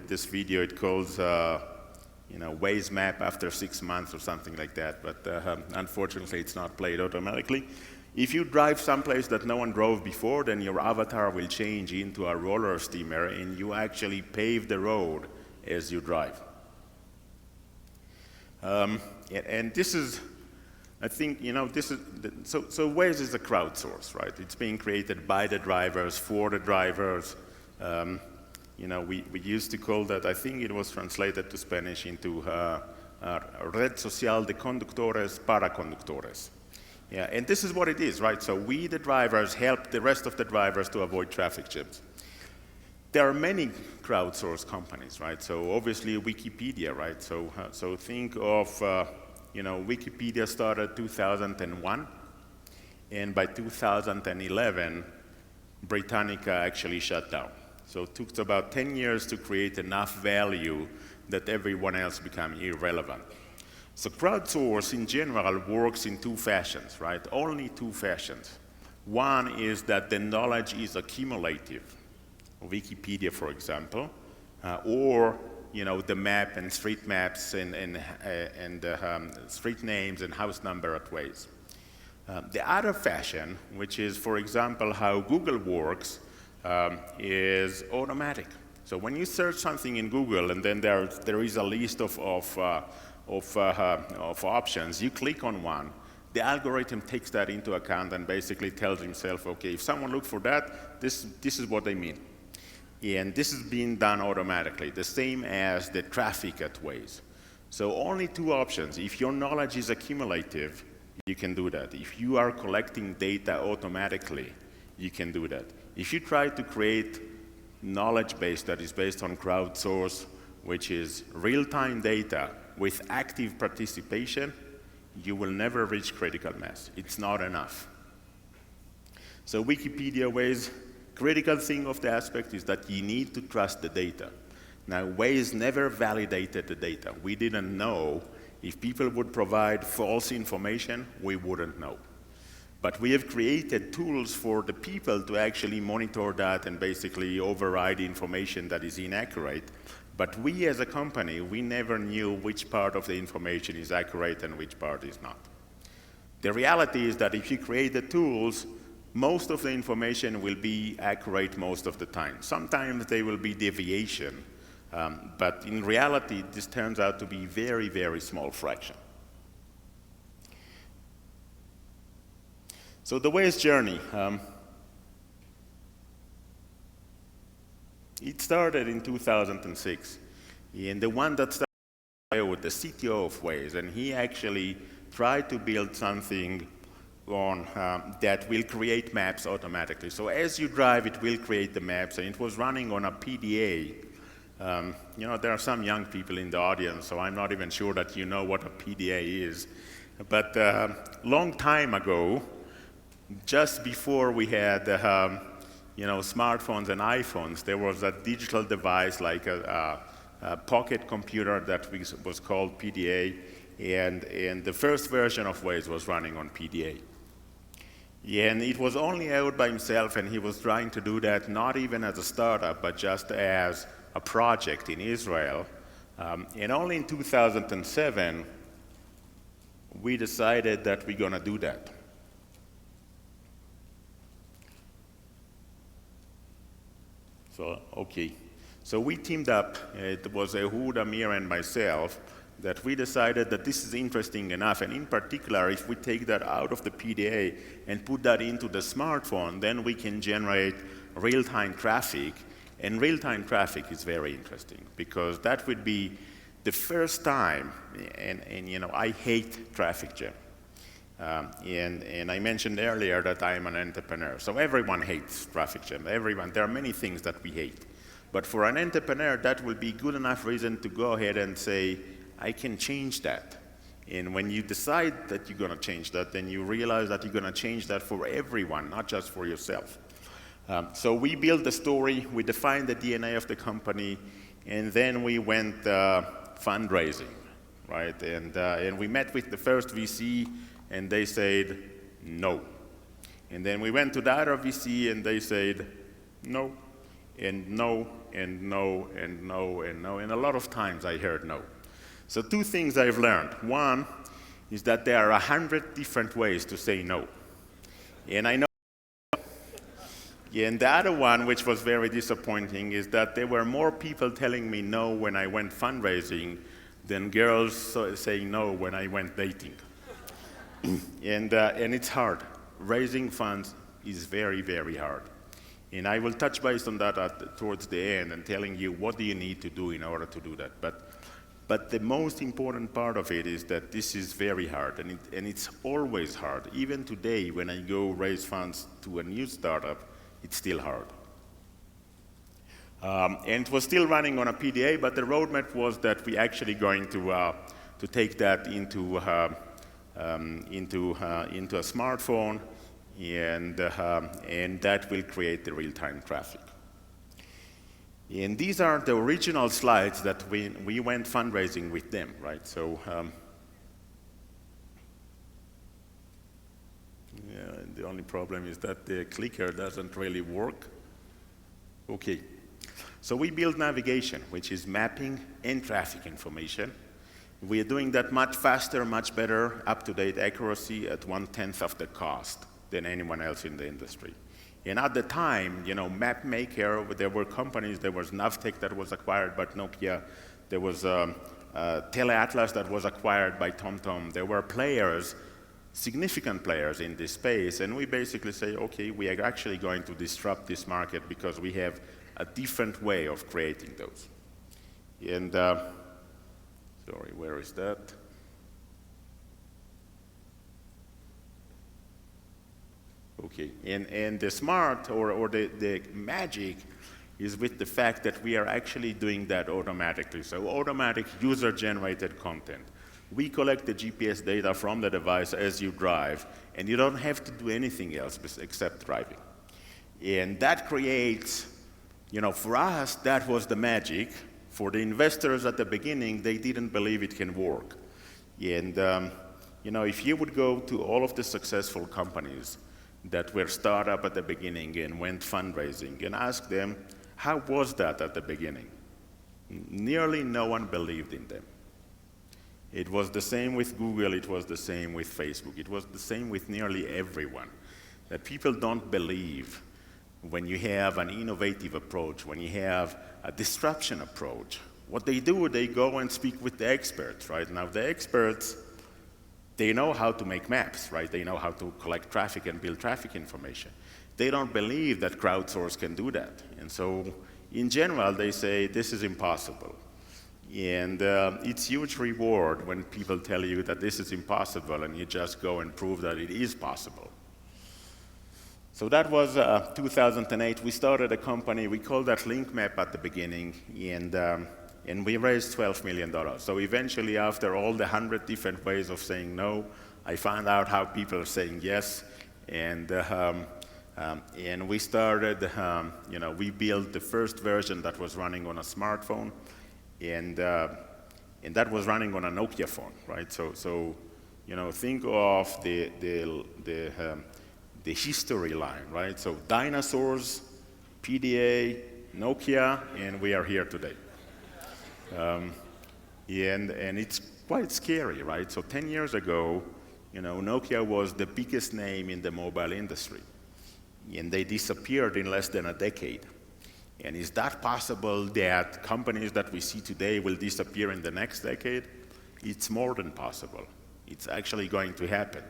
this video. It calls, Waze map after 6 months or something like that. But unfortunately, it's not played automatically. If you drive someplace that no one drove before, then your avatar will change into a roller steamer, and you actually pave the road as you drive. And this is, I think, this is, so Waze is a crowdsource, right? It's being created by the drivers, for the drivers. We used to call that, I think it was translated to Spanish into red social de conductores para conductores. Yeah, and this is what it is, right? So we, the drivers, help the rest of the drivers to avoid traffic jams. There are many crowdsourced companies, right? So obviously Wikipedia, right? So think of, Wikipedia started 2001, and by 2011, Britannica actually shut down. So it took about 10 years to create enough value that everyone else became irrelevant. So crowdsource in general works in 2 fashions, right? Only 2 fashions. One is that the knowledge is accumulative. Wikipedia, for example, or the map and street maps and street names and house number at Waze. The other fashion, which is, for example, how Google works, is automatic. So when you search something in Google and then there is a list of options, you click on one, the algorithm takes that into account and basically tells himself, okay, if someone looks for that, this is what they mean. And this is being done automatically, the same as the traffic at Waze. So only 2 options. If your knowledge is accumulative, you can do that. If you are collecting data automatically, you can do that. If you try to create knowledge base that is based on crowdsource, which is real-time data with active participation, you will never reach critical mass. It's not enough. So Wikipedia, Waze, critical thing of the aspect is that you need to trust the data. Now, Waze never validated the data. We didn't know. If people would provide false information, we wouldn't know. But we have created tools for the people to actually monitor that and basically override information that is inaccurate. But we as a company, we never knew which part of the information is accurate and which part is not. The reality is that if you create the tools, most of the information will be accurate most of the time. Sometimes there will be deviation, but in reality, this turns out to be very, very small fraction. So the Waze journey, it started in 2006, and the one that started with the CTO of Waze, and he actually tried to build something on that will create maps automatically. So as you drive, it will create the maps, and it was running on a PDA. You know, there are some young people in the audience, so I'm not even sure that you know what a PDA is. But long time ago, just before we had you know, smartphones and iPhones, there was a digital device like a pocket computer that was called PDA, and the first version of Waze was running on PDA. And it was only out by himself, and he was trying to do that not even as a startup, but just as a project in Israel. And only in 2007, we decided that we're going to do that. So, okay. So we teamed up. It was Ehud, Amir, and myself, that we decided that this is interesting enough, and in particular, if we take that out of the PDA and put that into the smartphone, then we can generate real-time traffic, and real-time traffic is very interesting, because that would be the first time, and you know, I hate traffic jam. And I mentioned earlier that I am an entrepreneur, so everyone hates traffic jam, there are many things that we hate. But for an entrepreneur, that will be good enough reason to go ahead and say, I can change that. And when you decide that you're going to change that, then you realize that you're going to change that for everyone, not just for yourself. So we built the story, we defined the DNA of the company, and then we went fundraising, right? And we met with the first VC, and they said, no. And then we went to the other VC, and they said, no, and no, and no, and no, and no. And a lot of times I heard no. So two things I've learned. One is that there are 100 different ways to say no. And I know. And the other one, which was very disappointing, is that there were more people telling me no when I went fundraising than girls saying no when I went dating. And it's hard. Raising funds is very, very hard. And I will touch base on that towards the end and telling you what do you need to do in order to do that. But the most important part of it is that this is very hard, and it's always hard. Even today, when I go raise funds to a new startup, it's still hard. And it was still running on a PDA, but the roadmap was that we're actually going to take that into a smartphone, and that will create the real-time traffic. And these are the original slides that we went fundraising with them, right? So yeah, the only problem is that the clicker doesn't really work. Okay. So we built navigation, which is mapping and traffic information. We are doing that much faster, much better, up-to-date accuracy at 1/10 of the cost than anyone else in the industry. And at the time, you know, MapMaker, there were companies, there was Navtech that was acquired by Nokia, there was TeleAtlas that was acquired by TomTom. There were players, significant players in this space, and we basically say, okay, we are actually going to disrupt this market because we have a different way of creating those. And, sorry, where is that? Okay, and the smart or the magic is with the fact that we are actually doing that automatically. So automatic user-generated content. We collect the GPS data from the device as you drive, and you don't have to do anything else except driving. And that creates, you know, for us, that was the magic. For the investors at the beginning, they didn't believe it can work. And if you would go to all of the successful companies that were startup at the beginning and went fundraising and ask them, how was that at the beginning? Nearly no one believed in them. It was the same with Google, it was the same with Facebook, it was the same with nearly everyone. That people don't believe when you have an innovative approach, when you have a disruption approach. What they do, they go and speak with the experts, right? Now the experts, they know how to make maps, right? They know how to collect traffic and build traffic information. They don't believe that crowdsource can do that. And so in general, they say this is impossible. And it's huge reward when people tell you that this is impossible and you just go and prove that it is possible. So that was 2008. We started a company, we called that LinkMap at the beginning, and we raised $12 million. So eventually, after all the 100 different ways of saying no, I found out how people are saying yes, and we started, we built the first version that was running on a smartphone, and that was running on a Nokia phone, right? So think of the history line, right? So dinosaurs, PDA, Nokia, and we are here today. And it's quite scary, right? So 10 years ago, Nokia was the biggest name in the mobile industry, and they disappeared in less than a decade. And is that possible that companies that we see today will disappear in the next decade? It's more than possible. It's actually going to happen.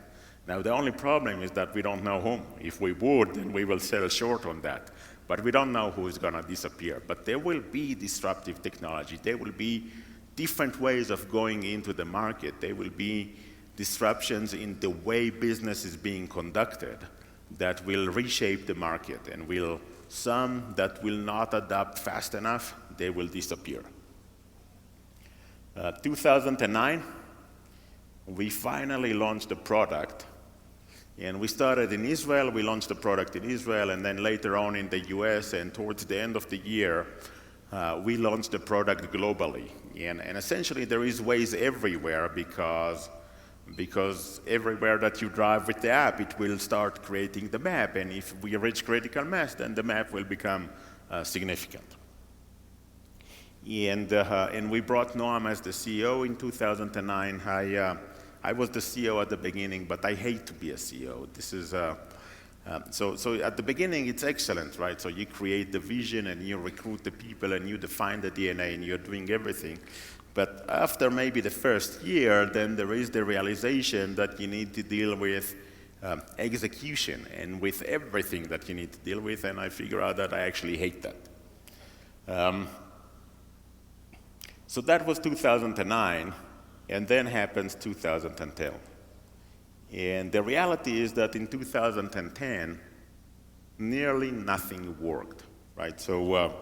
Now, the only problem is that we don't know whom. If we would, then we will sell short on that. But we don't know who is going to disappear. But there will be disruptive technology. There will be different ways of going into the market. There will be disruptions in the way business is being conducted that will reshape the market, and some that will not adapt fast enough, they will disappear. 2009, we finally launched a product. And we started in Israel, we launched the product in Israel, and then later on in the US, and towards the end of the year, we launched the product globally. And essentially there is Waze everywhere because everywhere that you drive with the app, it will start creating the map. And if we reach critical mass, then the map will become significant. And we brought Noam as the CEO in 2009. I was the CEO at the beginning, but I hate to be a CEO. This is so at the beginning it's excellent, right? So you create the vision and you recruit the people and you define the DNA and you're doing everything. But after maybe the first year, then there is the realization that you need to deal with execution and with everything that you need to deal with, and I figure out that I actually hate that. So that was 2009. And then happens 2010. And the reality is that in 2010, nearly nothing worked, right? So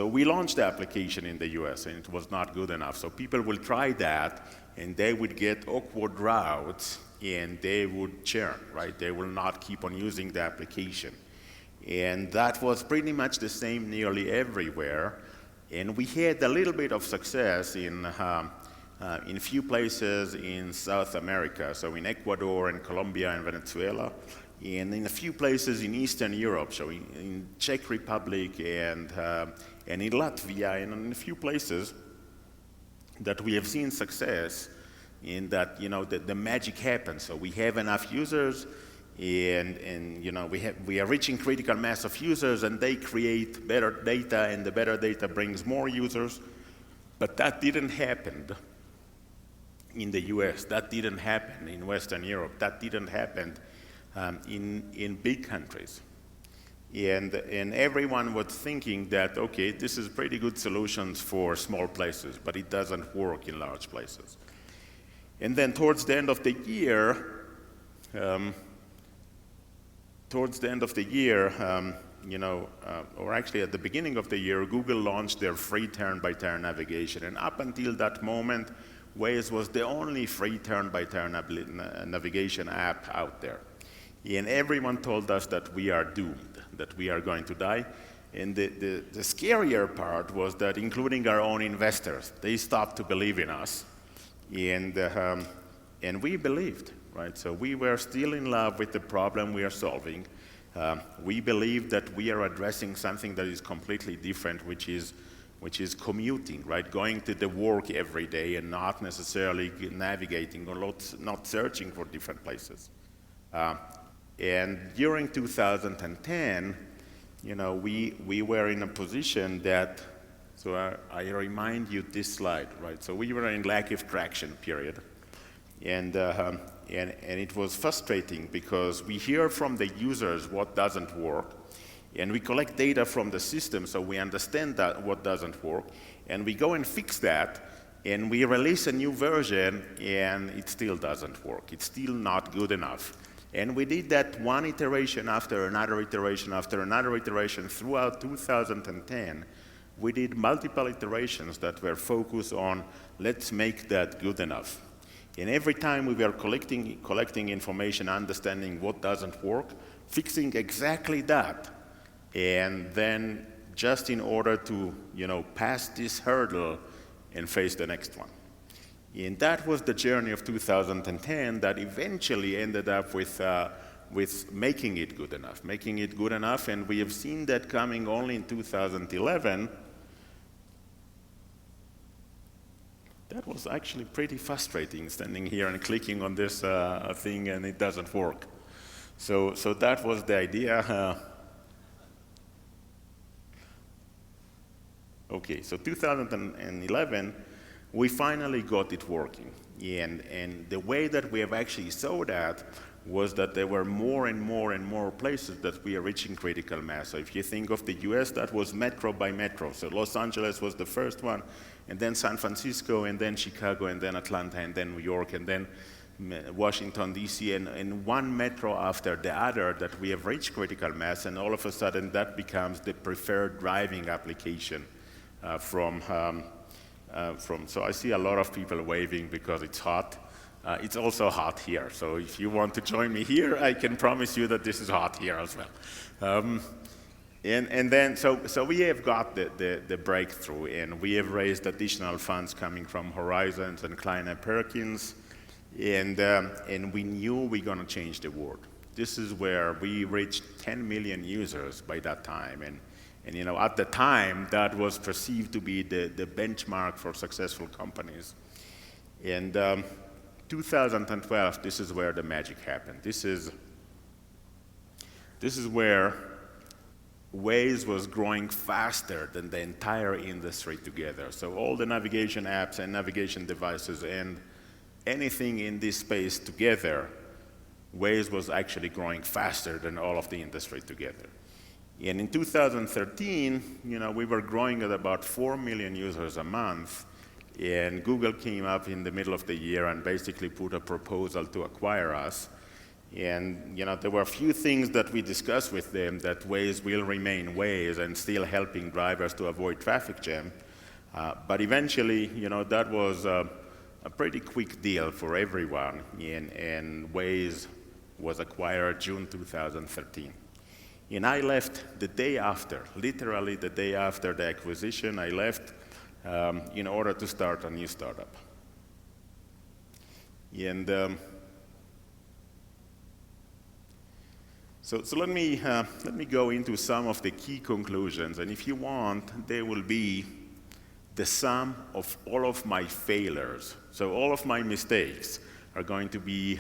we launched the application in the US, and it was not good enough. So people will try that, and they would get awkward routes, and they would churn, right? They will not keep on using the application. And that was pretty much the same nearly everywhere. And we had a little bit of success in few places in South America, so in Ecuador and Colombia and Venezuela, and in a few places in Eastern Europe, so in Czech Republic and in Latvia, and in a few places that we have seen success in that, the magic happens. So we have enough users, and we are reaching critical mass of users, and they create better data, and the better data brings more users. But that didn't happen in the US, that didn't happen in Western Europe, that didn't happen in big countries. And everyone was thinking that, okay, this is pretty good solutions for small places, but it doesn't work in large places. And then towards the end of the year, or actually at the beginning of the year, Google launched their free turn-by-turn navigation. And up until that moment, Waze was the only free turn-by-turn navigation app out there. And everyone told us that we are doomed, that we are going to die. And the scarier part was that, including our own investors, they stopped to believe in us. And And we believed, right? So we were still in love with the problem we are solving. We believe that we are addressing something that is completely different, which is commuting, right? Going to the work every day and not necessarily navigating or not searching for different places. And during 2010, we were in a position that, so I remind you this slide, right? So we were in lack of traction period. And it was frustrating because we hear from the users what doesn't work, and we collect data from the system so we understand that what doesn't work, and we go and fix that, and we release a new version, and it still doesn't work. It's still not good enough. And we did that one iteration after another iteration after another iteration throughout 2010. We did multiple iterations that were focused on let's make that good enough. And every time we were collecting information, understanding what doesn't work, fixing exactly that, and then just in order to pass this hurdle and face the next one. And that was the journey of 2010 that eventually ended up with making it good enough, and we have seen that coming only in 2011. That was actually pretty frustrating, standing here and clicking on this thing and it doesn't work. So that was the idea. Okay, so 2011, we finally got it working. And the way that we have actually saw that was that there were more and more and more places that we are reaching critical mass. So if you think of the US, that was metro by metro. So Los Angeles was the first one, and then San Francisco, and then Chicago, and then Atlanta, and then New York, and then Washington, D.C., and one metro after the other that we have reached critical mass, and all of a sudden that becomes the preferred driving application so I see a lot of people waving because it's hot. It's also hot here, so if you want to join me here, I can promise you that this is hot here as well. And then, so we have got the breakthrough, and we have raised additional funds coming from Horizons and Kleiner Perkins, and we knew we're going to change the world. This is where we reached 10 million users by that time, and at the time, that was perceived to be the benchmark for successful companies. And 2012, this is where the magic happened. This is where Waze was growing faster than the entire industry together. So all the navigation apps and navigation devices and anything in this space together, Waze was actually growing faster than all of the industry together. And in 2013, we were growing at about 4 million users a month, and Google came up in the middle of the year and basically put a proposal to acquire us. And there were a few things that we discussed with them, that Waze will remain Waze and still helping drivers to avoid traffic jam. But eventually, that was a pretty quick deal for everyone, and Waze was acquired June 2013. And I left the day after, literally the day after the acquisition, I left in order to start a new startup. And so let me go into some of the key conclusions, and if you want, they will be the sum of all of my failures. So all of my mistakes are going to be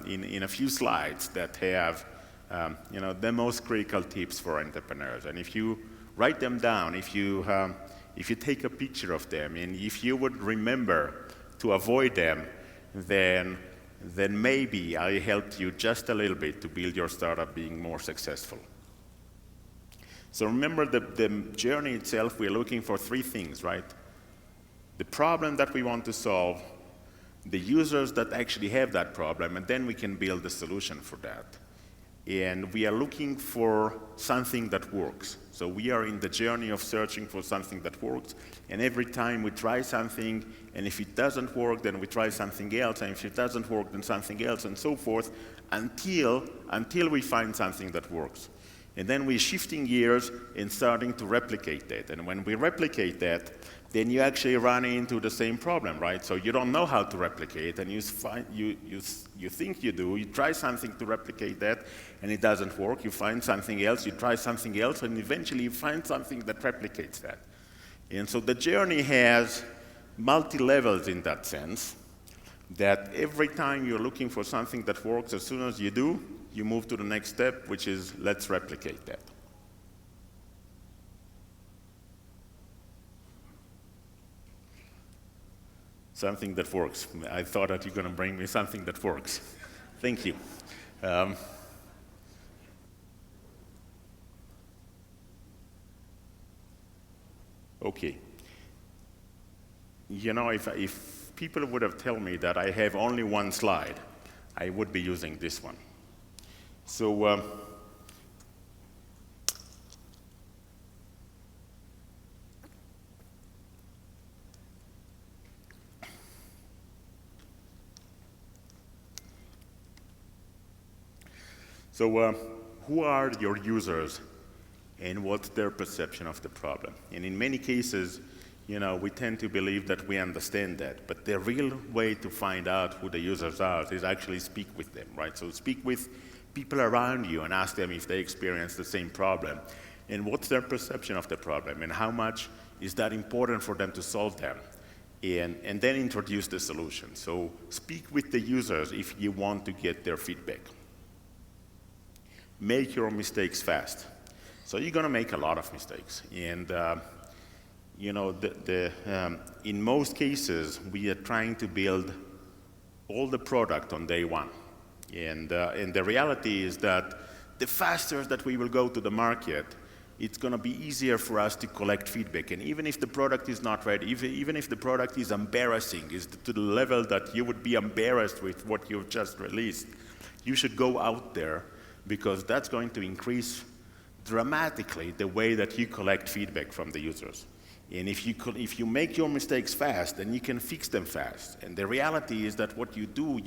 in a few slides that have the most critical tips for entrepreneurs. And if you write them down, if you take a picture of them, and if you would remember to avoid them, then maybe I helped you just a little bit to build your startup being more successful. So remember the journey itself, we're looking for three things, right? The problem that we want to solve, the users that actually have that problem, and then we can build a solution for that. And we are looking for something that works. So we are in the journey of searching for something that works, and every time we try something, and if it doesn't work, then we try something else, and if it doesn't work, then something else, and so forth, until we find something that works. And then we're shifting gears and starting to replicate that. And when we replicate that, then you actually run into the same problem, right? So you don't know how to replicate, and you think you do. You try something to replicate that, and it doesn't work. You find something else, you try something else, and eventually you find something that replicates that. And so the journey has multi-levels in that sense, that every time you're looking for something that works, as soon as you do, you move to the next step, which is let's replicate that. Something that works. I thought that you're going to bring me something that works. Thank you. Okay. You know, if people would have told me that I have only one slide, I would be using this one. So, who are your users and what's their perception of the problem? And in many cases, you know, we tend to believe that we understand that, but the real way to find out who the users are is actually speak with them, right? So speak with people around you and ask them if they experience the same problem and what's their perception of the problem and how much is that important for them to solve them, and then introduce the solution. So speak with the users if you want to get their feedback. Make your mistakes fast. So you're going to make a lot of mistakes. And, you know, in most cases, we are trying to build all the product on day one. And the reality is that the faster that we will go to the market, it's going to be easier for us to collect feedback. And even if the product is not ready, even if the product is embarrassing, is to the level that you would be embarrassed with what you've just released, you should go out there, because that's going to increase dramatically the way that you collect feedback from the users. And if you make your mistakes fast, then you can fix them fast. And the reality is that what you do,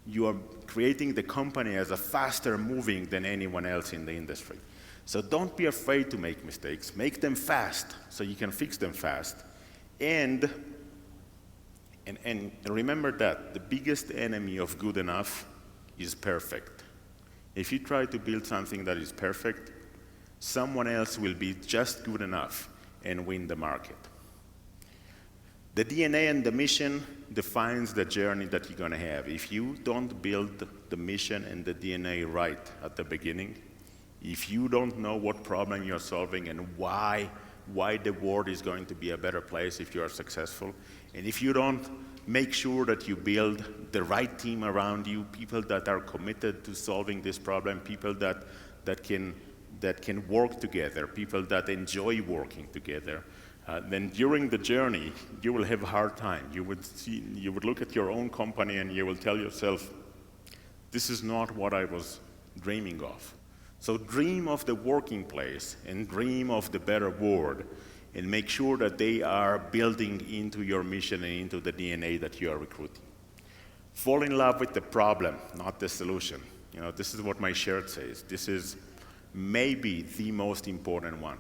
you are creating the company as a faster moving than anyone else in the industry. So don't be afraid to make mistakes. Make them fast so you can fix them fast. And remember that the biggest enemy of good enough is perfect. If you try to build something that is perfect, someone else will be just good enough and win the market. The DNA and the mission defines the journey that you're going to have. If you don't build the mission and the DNA right at the beginning, if you don't know what problem you're solving and why the world is going to be a better place if you are successful, and if you don't make sure that you build the right team around you, people that are committed to solving this problem, people that can work together, people that enjoy working together, then during the journey, you will have a hard time. You would look at your own company and you will tell yourself, this is not what I was dreaming of. So dream of the working place and dream of the better world, and make sure that they are building into your mission and into the DNA that you are recruiting. Fall in love with the problem, not the solution. You know, this is what my shirt says. This is maybe the most important one.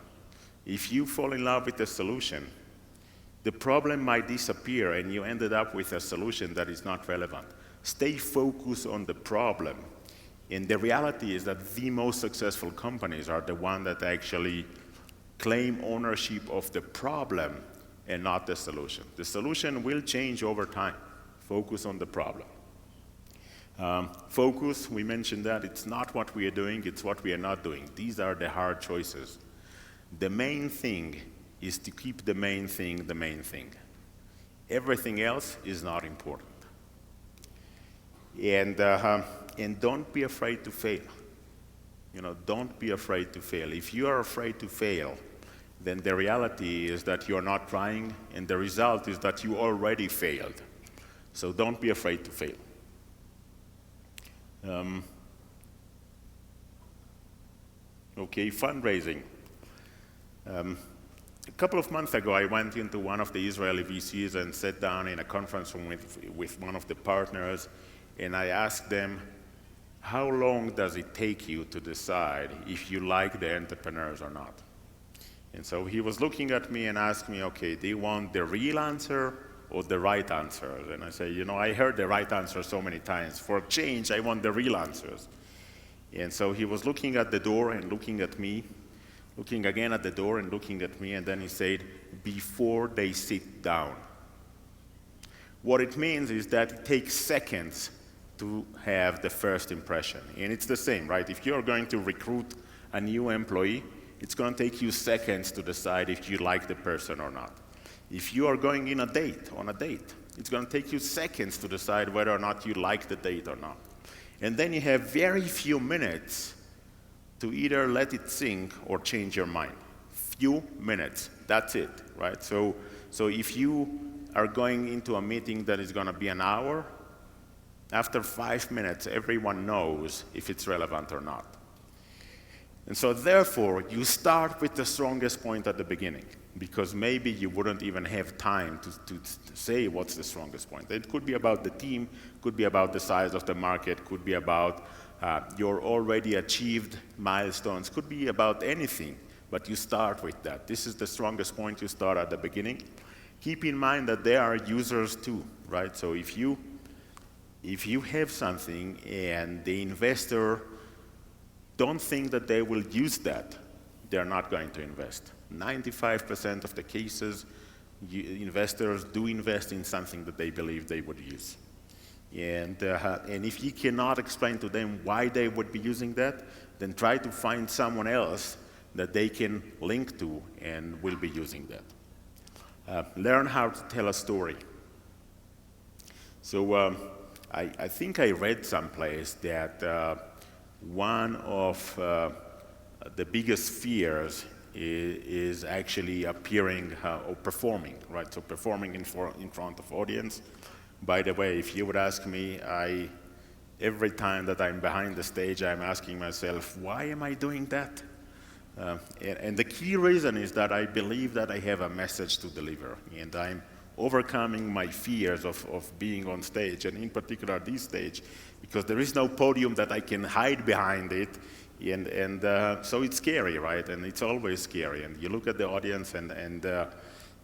If you fall in love with the solution, the problem might disappear and you ended up with a solution that is not relevant. Stay focused on the problem. And the reality is that the most successful companies are the ones that actually claim ownership of the problem and not the solution. The solution will change over time. Focus on the problem. Focus, we mentioned that, it's not what we are doing, it's what we are not doing. These are the hard choices. The main thing is to keep the main thing the main thing. Everything else is not important. And don't be afraid to fail. You know, don't be afraid to fail. If you are afraid to fail, then the reality is that you're not trying, and the result is that you already failed. So don't be afraid to fail. Okay, fundraising. A couple of months ago, I went into one of the Israeli VCs and sat down in a conference room with one of the partners, and I asked them, how long does it take you to decide if you like the entrepreneurs or not? And so he was looking at me and asked me, okay, do you want the real answer or the right answer? And I say, I heard the right answer so many times. For a change, I want the real answers. And so he was looking at the door and looking at me, looking again at the door and looking at me, and then he said, before they sit down. What it means is that it takes seconds to have the first impression. And it's the same, right? If you're going to recruit a new employee, it's going to take you seconds to decide if you like the person or not. If you are going on a date, it's going to take you seconds to decide whether or not you like the date or not. And then you have very few minutes to either let it sink or change your mind. Few minutes, that's it, right? So if you are going into a meeting that is going to be an hour, after 5 minutes, everyone knows if it's relevant or not. And so therefore, you start with the strongest point at the beginning, because maybe you wouldn't even have time to say what's the strongest point. It could be about the team, could be about the size of the market, could be about your already achieved milestones, could be about anything, but you start with that. This is the strongest point. You start at the beginning. Keep in mind that there are users too, right? So if you have something and the investor don't think that they will use that, they're not going to invest. 95% of the cases, investors do invest in something that they believe they would use. And if you cannot explain to them why they would be using that, then try to find someone else that they can link to and will be using that. Learn how to tell a story. So I think I read someplace that one of the biggest fears is actually appearing or performing, right? So performing in front of audience. By the way, if you would ask me, every time that I'm behind the stage, I'm asking myself, why am I doing that? And the key reason is that I believe that I have a message to deliver, and I'm overcoming my fears of being on stage, and in particular this stage, because there is no podium that I can hide behind it, and so it's scary, right? And it's always scary, and you look at the audience, and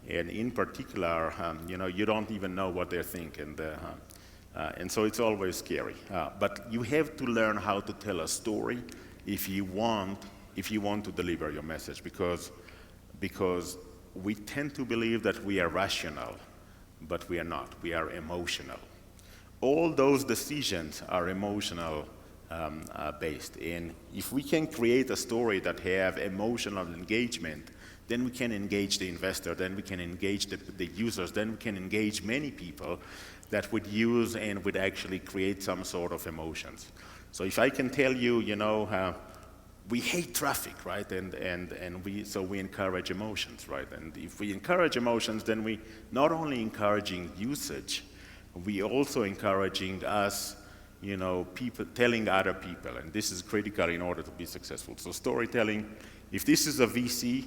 in particular, you don't even know what they think, and so it's always scary. But you have to learn how to tell a story if you want to deliver your message, because we tend to believe that we are rational, but we are not. We are emotional. All those decisions are emotional based. And if we can create a story that have emotional engagement, then we can engage the investor, then we can engage the users, then we can engage many people that would use and would actually create some sort of emotions. So if I can tell you, we hate traffic, right? And we encourage emotions, right? And if we encourage emotions, then we not only encouraging usage, we also encouraging us, people telling other people, and this is critical in order to be successful. So storytelling, if this is a VC,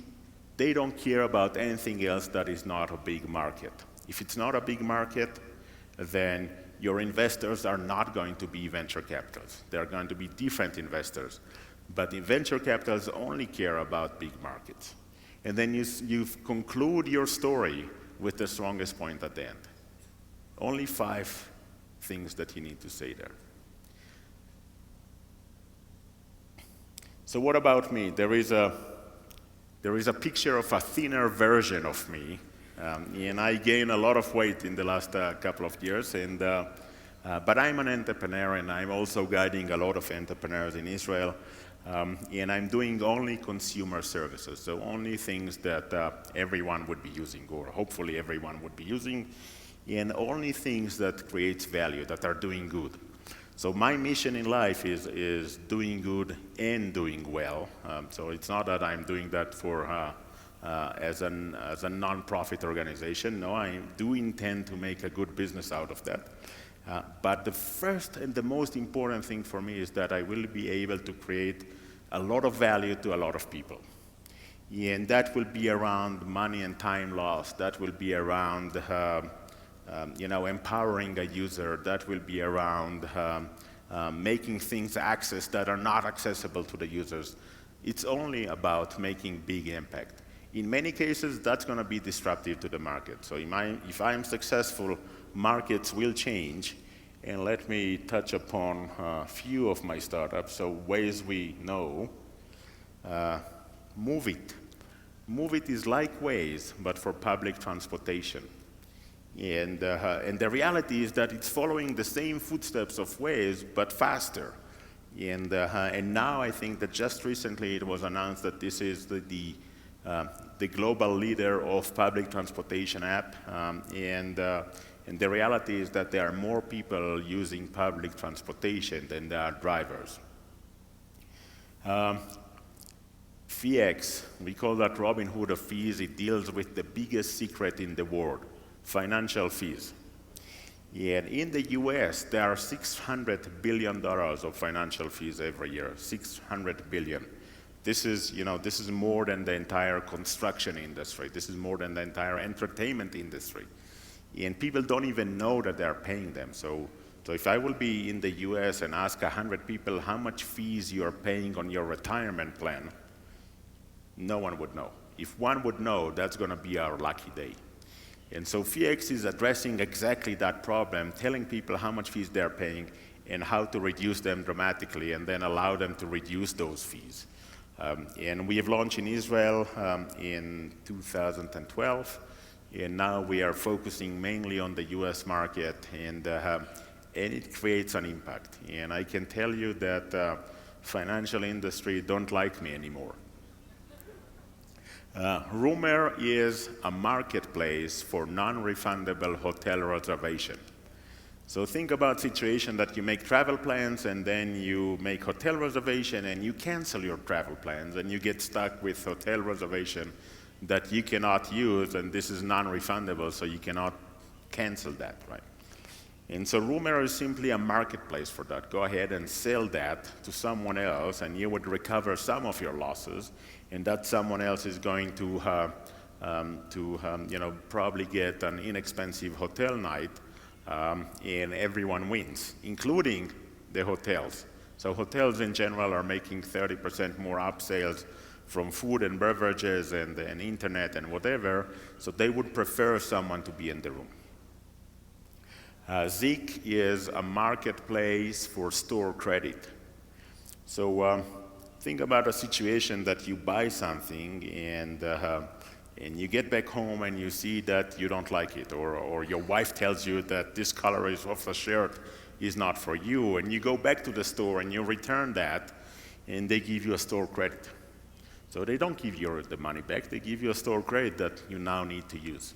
they don't care about anything else that is not a big market. If it's not a big market, then your investors are not going to be venture capitals. They're going to be different investors. But the venture capitals only care about big markets. And then you conclude your story with the strongest point at the end. Only 5 things that you need to say there. So what about me? There is a picture of a thinner version of me, and I gained a lot of weight in the last couple of years. But I'm an entrepreneur, and I'm also guiding a lot of entrepreneurs in Israel. And I'm doing only consumer services, so only things that everyone would be using, or hopefully everyone would be using, and only things that creates value, that are doing good. So my mission in life is doing good and doing well. So it's not that I'm doing that for as a non-profit organization. No, I do intend to make a good business out of that. But the first and the most important thing for me is that I will be able to create a lot of value to a lot of people. And that will be around money and time lost. That will be around empowering a user. That will be around making things access that are not accessible to the users. It's only about making big impact. In many cases, that's going to be disruptive to the market. So if I'm successful, markets will change. And let me touch upon a few of my startups. So Waze we know. Move It. Move It is like Waze, but for public transportation. And the reality is that it's following the same footsteps of Waze, but faster. And now I think that just recently it was announced that this is the global leader of public transportation app. And the reality is that there are more people using public transportation than there are drivers. Feex, we call that Robin Hood of fees. It deals with the biggest secret in the world, financial fees. And in the US, there are $600 billion of financial fees every year, 600 billion. This is more than the entire construction industry. This is more than the entire entertainment industry. And people don't even know that they're paying them. So if I will be in the US and ask 100 people how much fees you're paying on your retirement plan, no one would know. If one would know, that's going to be our lucky day. And so Feex is addressing exactly that problem, telling people how much fees they're paying and how to reduce them dramatically and then allow them to reduce those fees. And we have launched in Israel in 2012, and now we are focusing mainly on the US market, and it creates an impact. And I can tell you that financial industry don't like me anymore. Rumor is a marketplace for non-refundable hotel reservation. So think about situation that you make travel plans and then you make hotel reservation and you cancel your travel plans and you get stuck with hotel reservation that you cannot use, and this is non-refundable, so you cannot cancel that, right? And so Rumor is simply a marketplace for that. Go ahead and sell that to someone else and you would recover some of your losses, and that someone else is going to probably get an inexpensive hotel night, and everyone wins, including the hotels. So hotels in general are making 30% more upsales from food and beverages and internet and whatever, so they would prefer someone to be in the room. Zik is a marketplace for store credit. So think about a situation that you buy something and you get back home and you see that you don't like it, or your wife tells you that this color of the shirt is not for you, and you go back to the store and you return that, and they give you a store credit. So they don't give you the money back, they give you a store credit that you now need to use.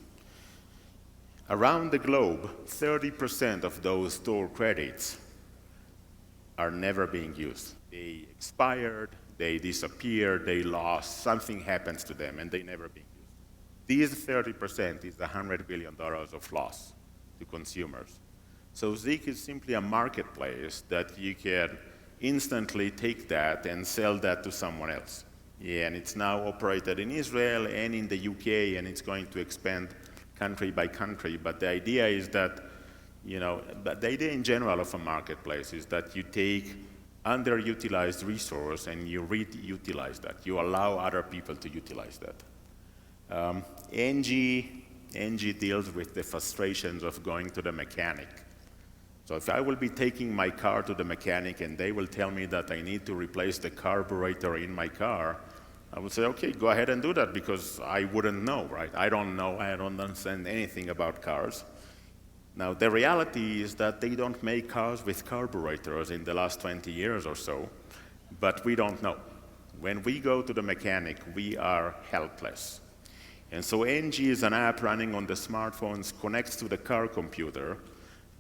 Around the globe, 30% of those store credits are never being used. They expired, they disappeared, they lost, something happens to them, and they never being used. These 30% is $100 billion of loss to consumers. So Zik is simply a marketplace that you can instantly take that and sell that to someone else. Yeah, and it's now operated in Israel and in the UK, and it's going to expand country by country. But the idea is that, but the idea in general of a marketplace is that you take underutilized resource and you reutilize that. You allow other people to utilize that. NG deals with the frustrations of going to the mechanic. So if I will be taking my car to the mechanic and they will tell me that I need to replace the carburetor in my car, I would say, okay, go ahead and do that, because I wouldn't know, right? I don't know, I don't understand anything about cars. Now, the reality is that they don't make cars with carburetors in the last 20 years or so, but we don't know. When we go to the mechanic, we are helpless. And so NG is an app running on the smartphones, connects to the car computer,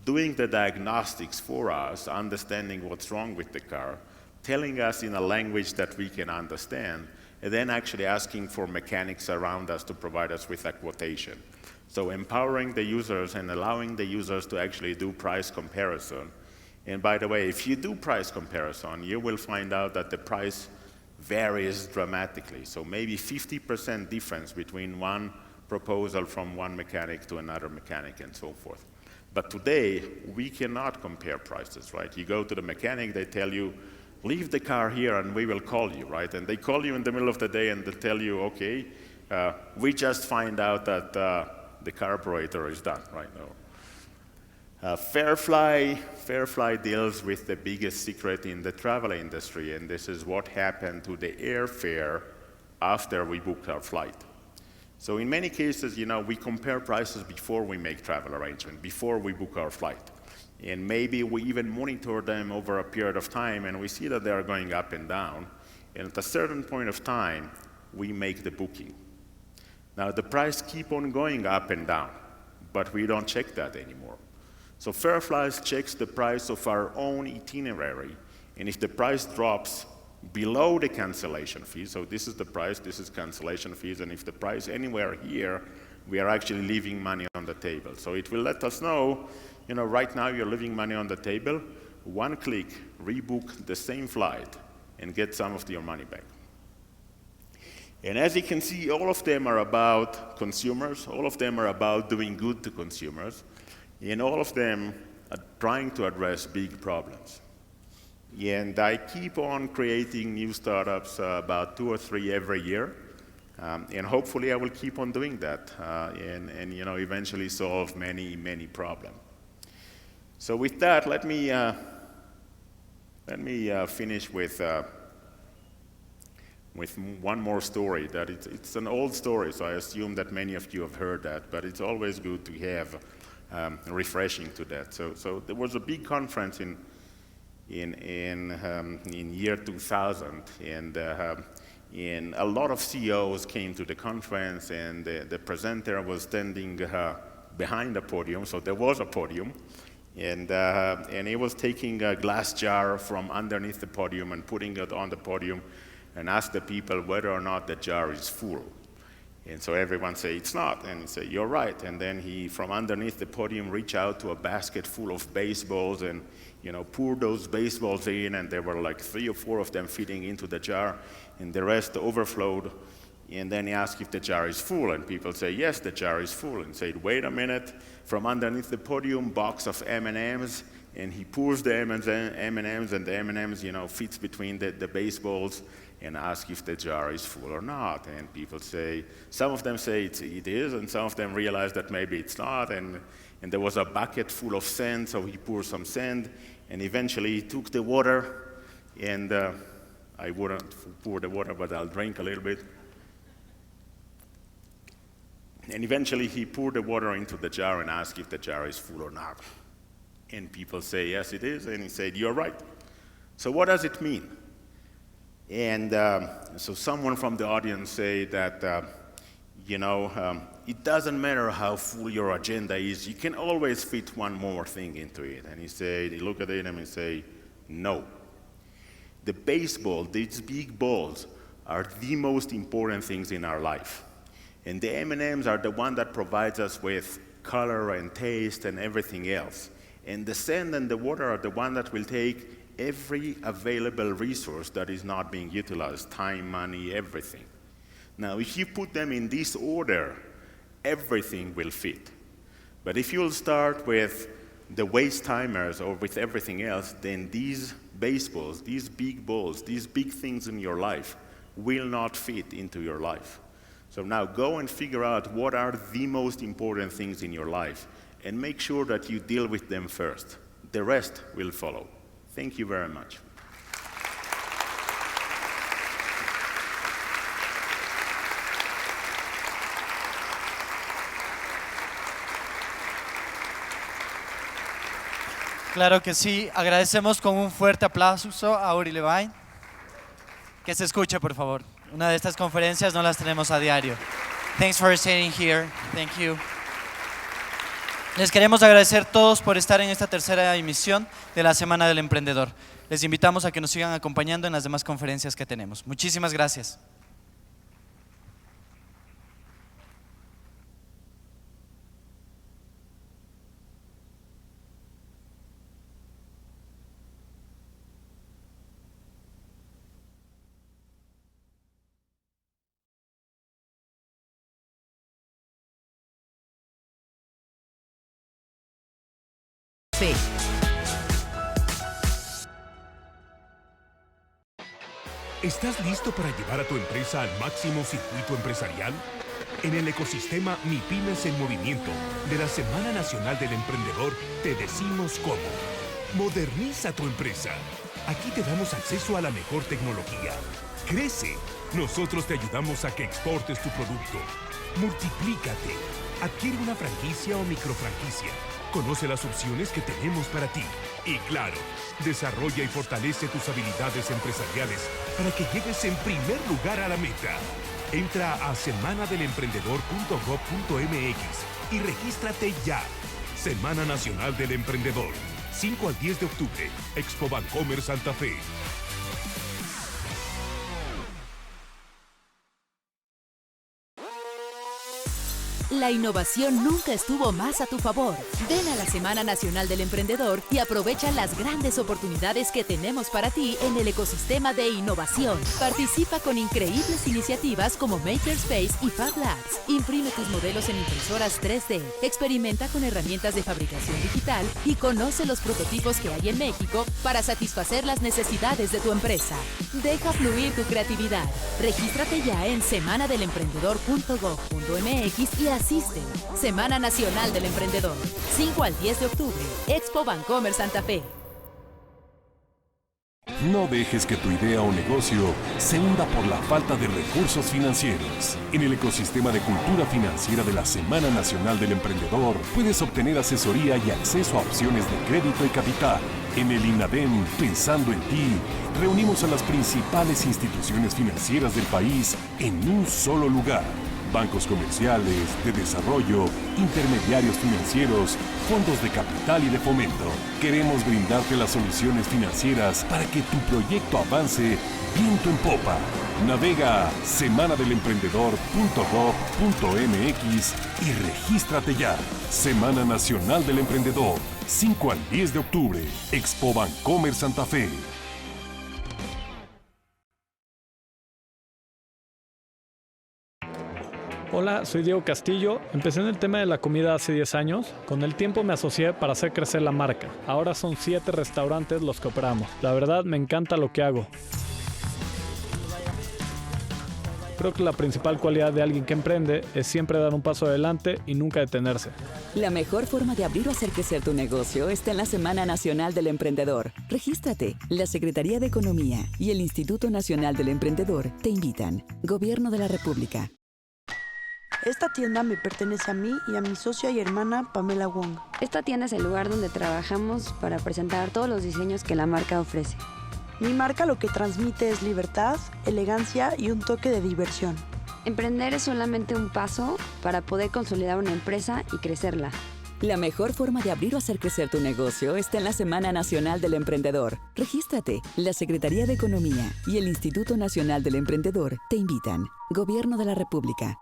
doing the diagnostics for us, understanding what's wrong with the car, telling us in a language that we can understand, and then actually asking for mechanics around us to provide us with a quotation. So empowering the users and allowing the users to actually do price comparison. And by the way, if you do price comparison, you will find out that the price varies dramatically. So maybe 50% difference between one proposal from one mechanic to another mechanic and so forth. But today, we cannot compare prices, right? You go to the mechanic, they tell you, leave the car here and we will call you, right? And they call you in the middle of the day and they tell you, okay, We just find out that the carburetor is done right now. Fairfly deals with the biggest secret in the travel industry, and this is what happened to the airfare after we booked our flight. So in many cases, we compare prices before we make travel arrangement, before we book our flight. And maybe we even monitor them over a period of time, and we see that they are going up and down. And at a certain point of time, we make the booking. Now, the price keep on going up and down, but we don't check that anymore. So Fairfly checks the price of our own itinerary, and if the price drops below the cancellation fee, so this is the price, this is cancellation fees, and if the price anywhere here, we are actually leaving money on the table. So it will let us know, right now you're leaving money on the table, one click, rebook the same flight, and get some of your money back. And as you can see, all of them are about consumers, all of them are about doing good to consumers, and all of them are trying to address big problems. And I keep on creating new startups, about 2 or 3 every year, and hopefully I will keep on doing that, and eventually solve many, many problems. So with that, let me finish with one more story. That it's an old story, so I assume that many of you have heard that, but it's always good to have refreshing to that. So there was a big conference in year 2000, and a lot of CEOs came to the conference, and the presenter was standing behind the podium, so there was a podium, and he was taking a glass jar from underneath the podium and putting it on the podium and asked the people whether or not the jar is full. And so everyone say it's not, and he say you're right. And then he, from underneath the podium, reached out to a basket full of baseballs and poured those baseballs in, and there were like 3 or 4 of them fitting into the jar, and the rest overflowed. And then he asked if the jar is full, and people say yes, the jar is full. And said, wait a minute, from underneath the podium, box of M&Ms, and he pours the M&Ms, and the M&Ms, fits between the baseballs, and ask if the jar is full or not. And people say, some of them say it is, and some of them realize that maybe it's not, and there was a bucket full of sand, so he poured some sand, and eventually he took the water, and I wouldn't pour the water, but I'll drink a little bit. And eventually he poured the water into the jar and asked if the jar is full or not. And people say, yes, it is, and he said, you're right. So what does it mean? And so someone from the audience say that, it doesn't matter how full your agenda is, you can always fit one more thing into it. And he looked at it and he say, no. The baseball, these big balls, are the most important things in our life. And the M&Ms are the one that provides us with color and taste and everything else. And the sand and the water are the one that will take every available resource that is not being utilized, time, money, everything. Now, if you put them in this order, everything will fit. But if you'll start with the waste timers or with everything else, then these baseballs, these big balls, these big things in your life will not fit into your life. So now go and figure out what are the most important things in your life and make sure that you deal with them first. The rest will follow. Thank you very much. Claro que sí. Agradecemos con un fuerte aplauso a Uri Levine. Que se escuche, por favor. Una de estas conferencias no las tenemos a diario. Thanks for staying here. Thank you. Les queremos agradecer todos por estar en esta tercera emisión de la Semana del Emprendedor. Les invitamos a que nos sigan acompañando en las demás conferencias que tenemos. Muchísimas gracias. ¿Estás listo para llevar a tu empresa al máximo circuito empresarial? En el ecosistema Mi Pymes en Movimiento de la Semana Nacional del Emprendedor te decimos cómo. Moderniza tu empresa. Aquí te damos acceso a la mejor tecnología. Crece. Nosotros te ayudamos a que exportes tu producto. Multiplícate. Adquiere una franquicia o microfranquicia. Conoce las opciones que tenemos para ti. Y claro, desarrolla y fortalece tus habilidades empresariales para que llegues en primer lugar a la meta. Entra a semanadelemprendedor.gov.mx y regístrate ya. Semana Nacional del Emprendedor. 5 al 10 de octubre. Expo Bancomer Santa Fe. La innovación nunca estuvo más a tu favor. Ven a la Semana Nacional del Emprendedor y aprovecha las grandes oportunidades que tenemos para ti en el ecosistema de innovación. Participa con increíbles iniciativas como Makerspace y Fab Labs. Imprime tus modelos en impresoras 3D. Experimenta con herramientas de fabricación digital y conoce los prototipos que hay en México para satisfacer las necesidades de tu empresa. Deja fluir tu creatividad. Regístrate ya en semanadelemprendedor.gov.mx y asiste. Semana Nacional del Emprendedor. 5 al 10 de octubre. Expo Bancomer Santa Fe. No dejes que tu idea o negocio se hunda por la falta de recursos financieros. En el ecosistema de cultura financiera de la Semana Nacional del Emprendedor puedes obtener asesoría y acceso a opciones de crédito y capital. En el INADEM, pensando en ti, reunimos a las principales instituciones financieras del país en un solo lugar. Bancos comerciales, de desarrollo, intermediarios financieros, fondos de capital y de fomento. Queremos brindarte las soluciones financieras para que tu proyecto avance viento en popa. Navega a semanadelemprendedor.gov.mx y regístrate ya. Semana Nacional del Emprendedor, 5 al 10 de octubre, Expo Bancomer Santa Fe. Hola, soy Diego Castillo. Empecé en el tema de la comida hace 10 años. Con el tiempo me asocié para hacer crecer la marca. Ahora son 7 restaurantes los que operamos. La verdad, me encanta lo que hago. Creo que la principal cualidad de alguien que emprende es siempre dar un paso adelante y nunca detenerse. La mejor forma de abrir o hacer crecer tu negocio está en la Semana Nacional del Emprendedor. Regístrate. La Secretaría de Economía y el Instituto Nacional del Emprendedor te invitan. Gobierno de la República. Esta tienda me pertenece a mí y a mi socia y hermana Pamela Wong. Esta tienda es el lugar donde trabajamos para presentar todos los diseños que la marca ofrece. Mi marca lo que transmite es libertad, elegancia y un toque de diversión. Emprender es solamente un paso para poder consolidar una empresa y crecerla. La mejor forma de abrir o hacer crecer tu negocio está en la Semana Nacional del Emprendedor. Regístrate. La Secretaría de Economía y el Instituto Nacional del Emprendedor te invitan. Gobierno de la República.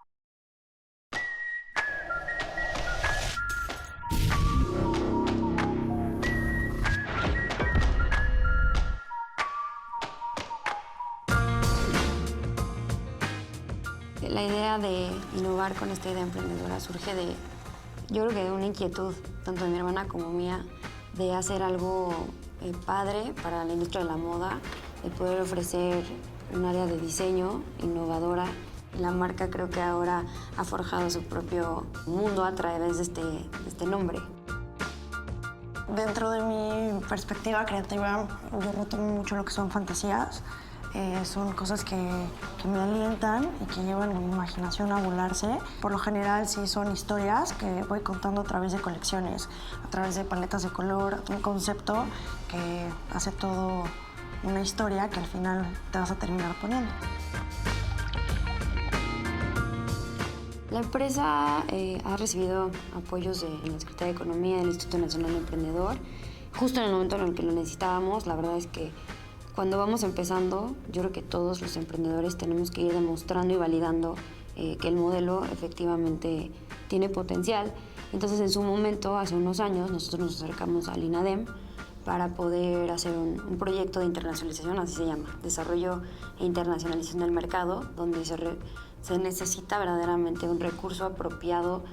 La idea de innovar con esta idea emprendedora surge de, yo creo que de una inquietud, tanto de mi hermana como mía, de hacer algo padre para la industria de la moda, de poder ofrecer un área de diseño innovadora. La marca creo que ahora ha forjado su propio mundo a través de este nombre. Dentro de mi perspectiva creativa, yo retomo mucho lo que son fantasías. Son cosas que me alientan y que llevan mi imaginación a volarse. Por lo general sí son historias que voy contando a través de colecciones, a través de paletas de color, un concepto que hace todo una historia que al final te vas a terminar poniendo. La empresa ha recibido apoyos de la Secretaría de Economía del Instituto Nacional del Emprendedor. Justo en el momento en el que lo necesitábamos, la verdad es que cuando vamos empezando, yo creo que todos los emprendedores tenemos que ir demostrando y validando que el modelo efectivamente tiene potencial. Entonces, en su momento, hace unos años, nosotros nos acercamos al INADEM para poder hacer un proyecto de internacionalización, así se llama, Desarrollo e Internacionalización del Mercado, donde se necesita verdaderamente un recurso apropiado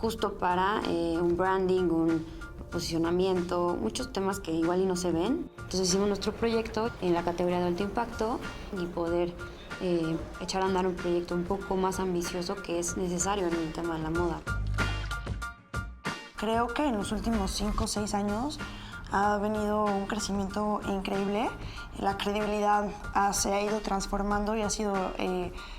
justo para un branding, un posicionamiento, muchos temas que igual y no se ven. Entonces hicimos nuestro proyecto en la categoría de alto impacto y poder echar a andar un proyecto un poco más ambicioso que es necesario en el tema de la moda. Creo que en los últimos 5 o 6 años ha venido un crecimiento increíble. La credibilidad se ha ido transformando y ha sido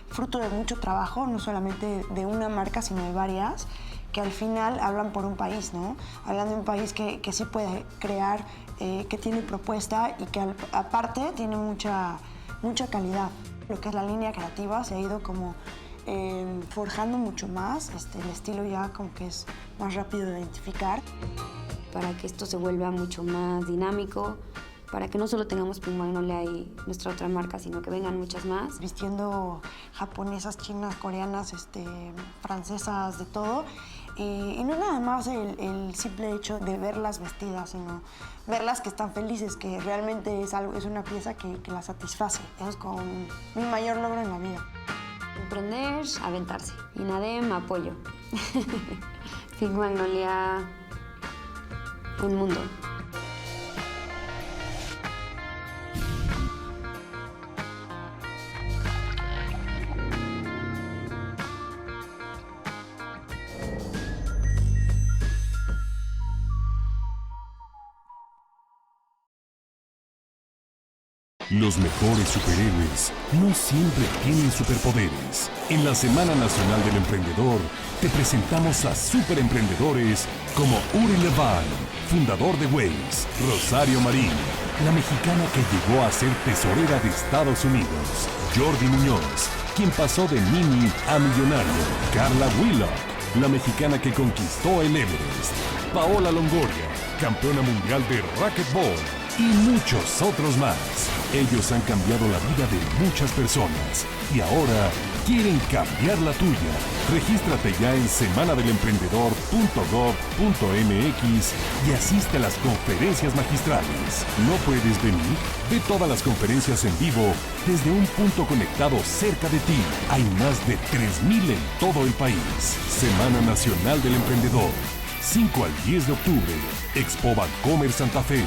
fruto de mucho trabajo, no solamente de una marca, sino de varias, que al final hablan por un país, ¿no? Hablan de un país que sí puede crear, que tiene propuesta y que aparte tiene mucha calidad. Lo que es la línea creativa se ha ido como forjando mucho más, el estilo ya como que es más rápido de identificar. Para que esto se vuelva mucho más dinámico, para que no solo tengamos Pink Magnolia y nuestra otra marca, sino que vengan muchas más. Vistiendo japonesas, chinas, coreanas, francesas, de todo. Y no nada más el simple hecho de verlas vestidas, sino verlas que están felices, que realmente es una pieza que las satisface. Eso es como mi mayor logro en la vida. Emprender, aventarse. INADEM, apoyo. Pink Magnolia, un mundo. Los mejores superhéroes no siempre tienen superpoderes. En la Semana Nacional del Emprendedor te presentamos a superemprendedores como Uri Levine, fundador de Waze, Rosario Marín, la mexicana que llegó a ser tesorera de Estados Unidos, Jordi Muñoz, quien pasó de mini a millonario, Carla Willock, la mexicana que conquistó el Everest, Paola Longoria, campeona mundial de racquetball, y muchos otros más. Ellos han cambiado la vida de muchas personas y ahora quieren cambiar la tuya. Regístrate ya en semanadelemprendedor.gov.mx y asiste a las conferencias magistrales. ¿No puedes venir? Ve todas las conferencias en vivo desde un punto conectado cerca de ti. Hay más de 3,000 en todo el país. Semana Nacional del Emprendedor. 5 al 10 de octubre. Expo Bancomer Santa Fe.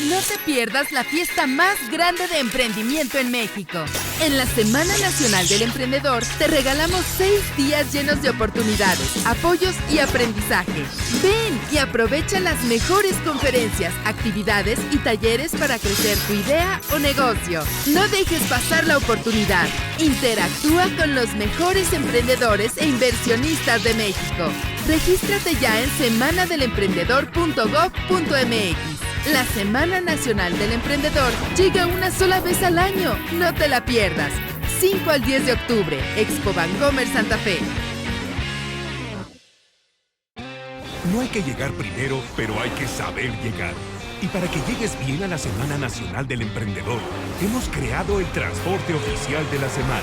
No te pierdas la fiesta más grande de emprendimiento en México. En la Semana Nacional del Emprendedor te regalamos 6 días llenos de oportunidades, apoyos y aprendizaje. Ven y aprovecha las mejores conferencias, actividades y talleres para crecer tu idea o negocio. No dejes pasar la oportunidad. Interactúa con los mejores emprendedores e inversionistas de México. Regístrate ya en semanadelemprendedor.gov.mx. La Semana Nacional del Emprendedor llega una sola vez al año. No te la pierdas. 5 al 10 de octubre, Expo Bancomer Santa Fe. No hay que llegar primero, pero hay que saber llegar. Y para que llegues bien a la Semana Nacional del Emprendedor, hemos creado el transporte oficial de la semana.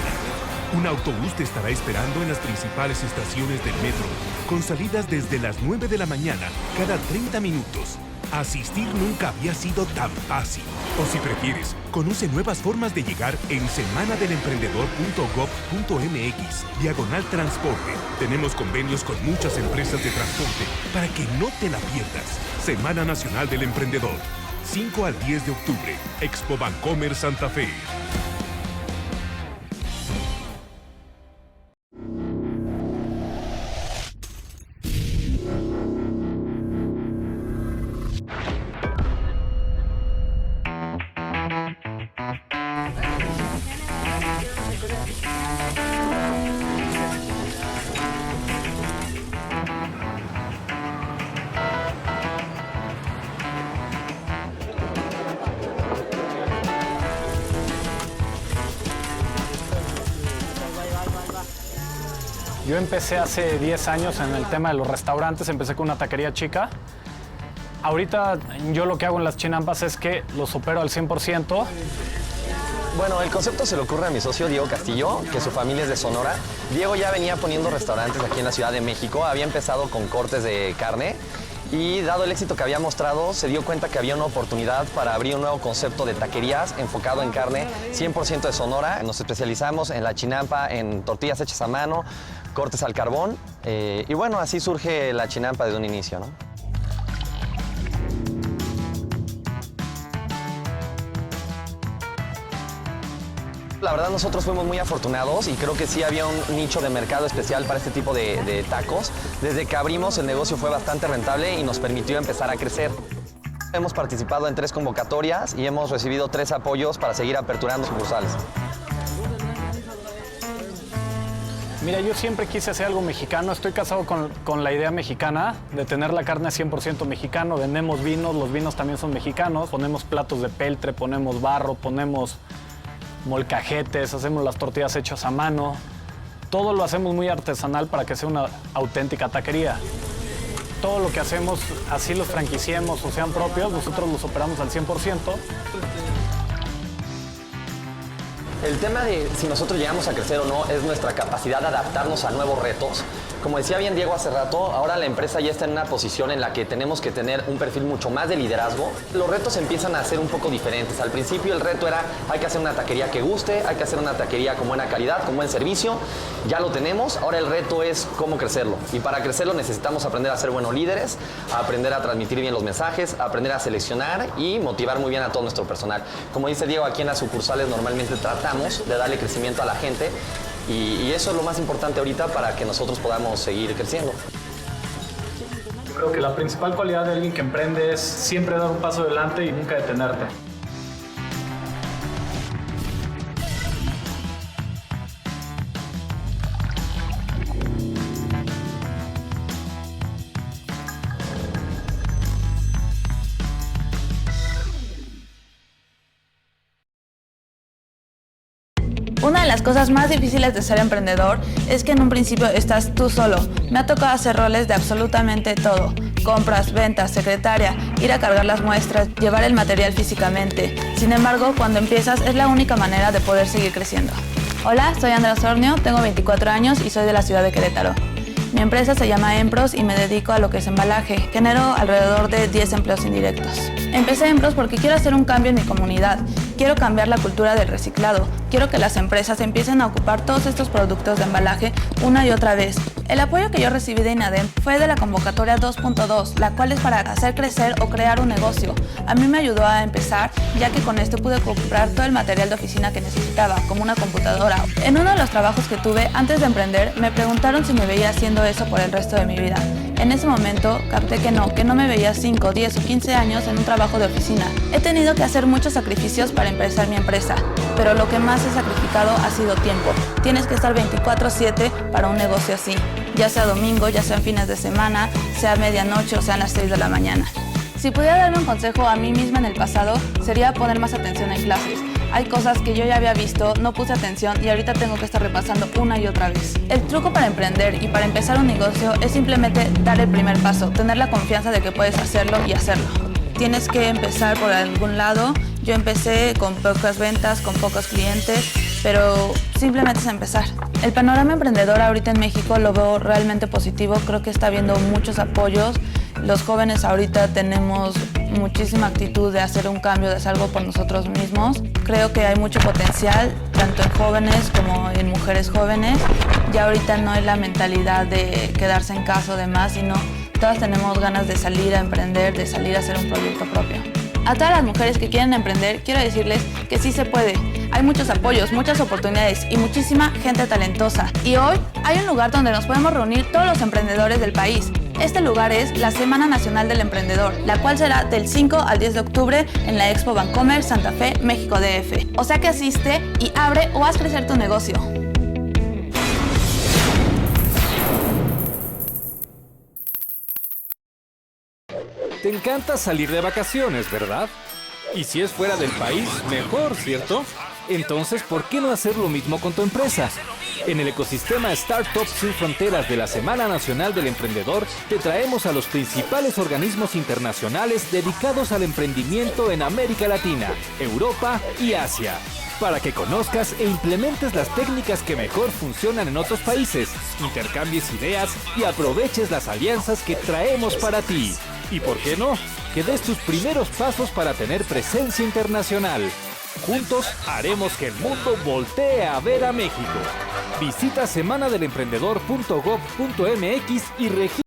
Un autobús te estará esperando en las principales estaciones del metro, con salidas desde las 9 de la mañana, cada 30 minutos. Asistir nunca había sido tan fácil. O si prefieres, conoce nuevas formas de llegar en semanadelemprendedor.gov.mx/transporte. Tenemos convenios con muchas empresas de transporte para que no te la pierdas. Semana Nacional del Emprendedor. 5 al 10 de octubre. Expo Bancomer Santa Fe. Yo empecé hace 10 años en el tema de los restaurantes, empecé con una taquería chica. Ahorita yo lo que hago en las chinampas es que los opero al 100%. Bueno, el concepto se le ocurre a mi socio Diego Castillo, que su familia es de Sonora. Diego ya venía poniendo restaurantes aquí en la Ciudad de México, había empezado con cortes de carne y dado el éxito que había mostrado, se dio cuenta que había una oportunidad para abrir un nuevo concepto de taquerías enfocado en carne 100% de Sonora. Nos especializamos en la chinampa, en tortillas hechas a mano, cortes al carbón y bueno, así surge la chinampa desde un inicio, ¿no? La verdad nosotros fuimos muy afortunados y creo que sí había un nicho de mercado especial para este tipo de tacos. Desde que abrimos el negocio fue bastante rentable y nos permitió empezar a crecer. Hemos participado en 3 convocatorias y hemos recibido 3 apoyos para seguir aperturando sucursales. Mira, yo siempre quise hacer algo mexicano. Estoy casado con la idea mexicana de tener la carne 100% mexicano. Vendemos vinos, los vinos también son mexicanos. Ponemos platos de peltre, ponemos barro, ponemos molcajetes, hacemos las tortillas hechas a mano. Todo lo hacemos muy artesanal para que sea una auténtica taquería. Todo lo que hacemos, así los franquiciemos o sean propios, nosotros los operamos al 100%. El tema de si nosotros llegamos a crecer o no es nuestra capacidad de adaptarnos a nuevos retos. Como decía bien Diego hace rato, ahora la empresa ya está en una posición en la que tenemos que tener un perfil mucho más de liderazgo. Los retos empiezan a ser un poco diferentes. Al principio el reto era, hay que hacer una taquería que guste, hay que hacer una taquería con buena calidad, con buen servicio. Ya lo tenemos, ahora el reto es cómo crecerlo. Y para crecerlo necesitamos aprender a ser buenos líderes, aprender a transmitir bien los mensajes, aprender a seleccionar y motivar muy bien a todo nuestro personal. Como dice Diego, aquí en las sucursales normalmente tratamos de darle crecimiento a la gente. Y eso es lo más importante ahorita para que nosotros podamos seguir creciendo. Yo creo que la principal cualidad de alguien que emprende es siempre dar un paso adelante y nunca detenerte. Una de las cosas más difíciles de ser emprendedor es que en un principio estás tú solo. Me ha tocado hacer roles de absolutamente todo. Compras, ventas, secretaria, ir a cargar las muestras, llevar el material físicamente. Sin embargo, cuando empiezas es la única manera de poder seguir creciendo. Hola, soy Andrea Sornio, tengo 24 años y soy de la ciudad de Querétaro. Mi empresa se llama Empros y me dedico a lo que es embalaje. Genero alrededor de 10 empleos indirectos. Empecé Empros porque quiero hacer un cambio en mi comunidad. Quiero cambiar la cultura del reciclado. Quiero que las empresas empiecen a ocupar todos estos productos de embalaje una y otra vez. El apoyo que yo recibí de INADEM fue de la convocatoria 2.2, la cual es para hacer crecer o crear un negocio. A mí me ayudó a empezar, ya que con esto pude comprar todo el material de oficina que necesitaba, como una computadora. En uno de los trabajos que tuve antes de emprender, me preguntaron si me veía haciendo eso por el resto de mi vida. En ese momento capté que no me veía 5, 10 o 15 años en un trabajo de oficina. He tenido que hacer muchos sacrificios para empezar mi empresa, pero lo que más he sacrificado ha sido tiempo. Tienes que estar 24/7 para un negocio así, ya sea domingo, ya sea fines de semana, sea medianoche o sean las 6 de la mañana. Si pudiera darme un consejo a mí misma en el pasado, sería poner más atención en clases. Hay cosas que yo ya había visto, no puse atención y ahorita tengo que estar repasando una y otra vez. El truco para emprender y para empezar un negocio es simplemente dar el primer paso, tener la confianza de que puedes hacerlo y hacerlo. Tienes que empezar por algún lado. Yo empecé con pocas ventas, con pocos clientes, pero simplemente es empezar. El panorama emprendedor ahorita en México lo veo realmente positivo. Creo que está habiendo muchos apoyos. Los jóvenes ahorita tenemos muchísima actitud de hacer un cambio, de hacer algo por nosotros mismos. Creo que hay mucho potencial, tanto en jóvenes como en mujeres jóvenes. Ya ahorita no hay la mentalidad de quedarse en casa o demás, sino todas tenemos ganas de salir a emprender, de salir a hacer un proyecto propio. A todas las mujeres que quieren emprender, quiero decirles que sí se puede. Hay muchos apoyos, muchas oportunidades y muchísima gente talentosa. Y hoy hay un lugar donde nos podemos reunir todos los emprendedores del país. Este lugar es la Semana Nacional del Emprendedor, la cual será del 5 al 10 de octubre en la Expo Bancomer Santa Fe, México DF. O sea que asiste y abre o haz crecer tu negocio. Te encanta salir de vacaciones, ¿verdad? Y si es fuera del país, mejor, ¿cierto? Entonces, ¿por qué no hacer lo mismo con tu empresa? En el ecosistema Startups Sin Fronteras de la Semana Nacional del Emprendedor, te traemos a los principales organismos internacionales dedicados al emprendimiento en América Latina, Europa y Asia, para que conozcas e implementes las técnicas que mejor funcionan en otros países, intercambies ideas y aproveches las alianzas que traemos para ti. ¿Y por qué no? Que des tus primeros pasos para tener presencia internacional. Juntos haremos que el mundo voltee a ver a México. Visita semanadelemprendedor.gov.mx y registra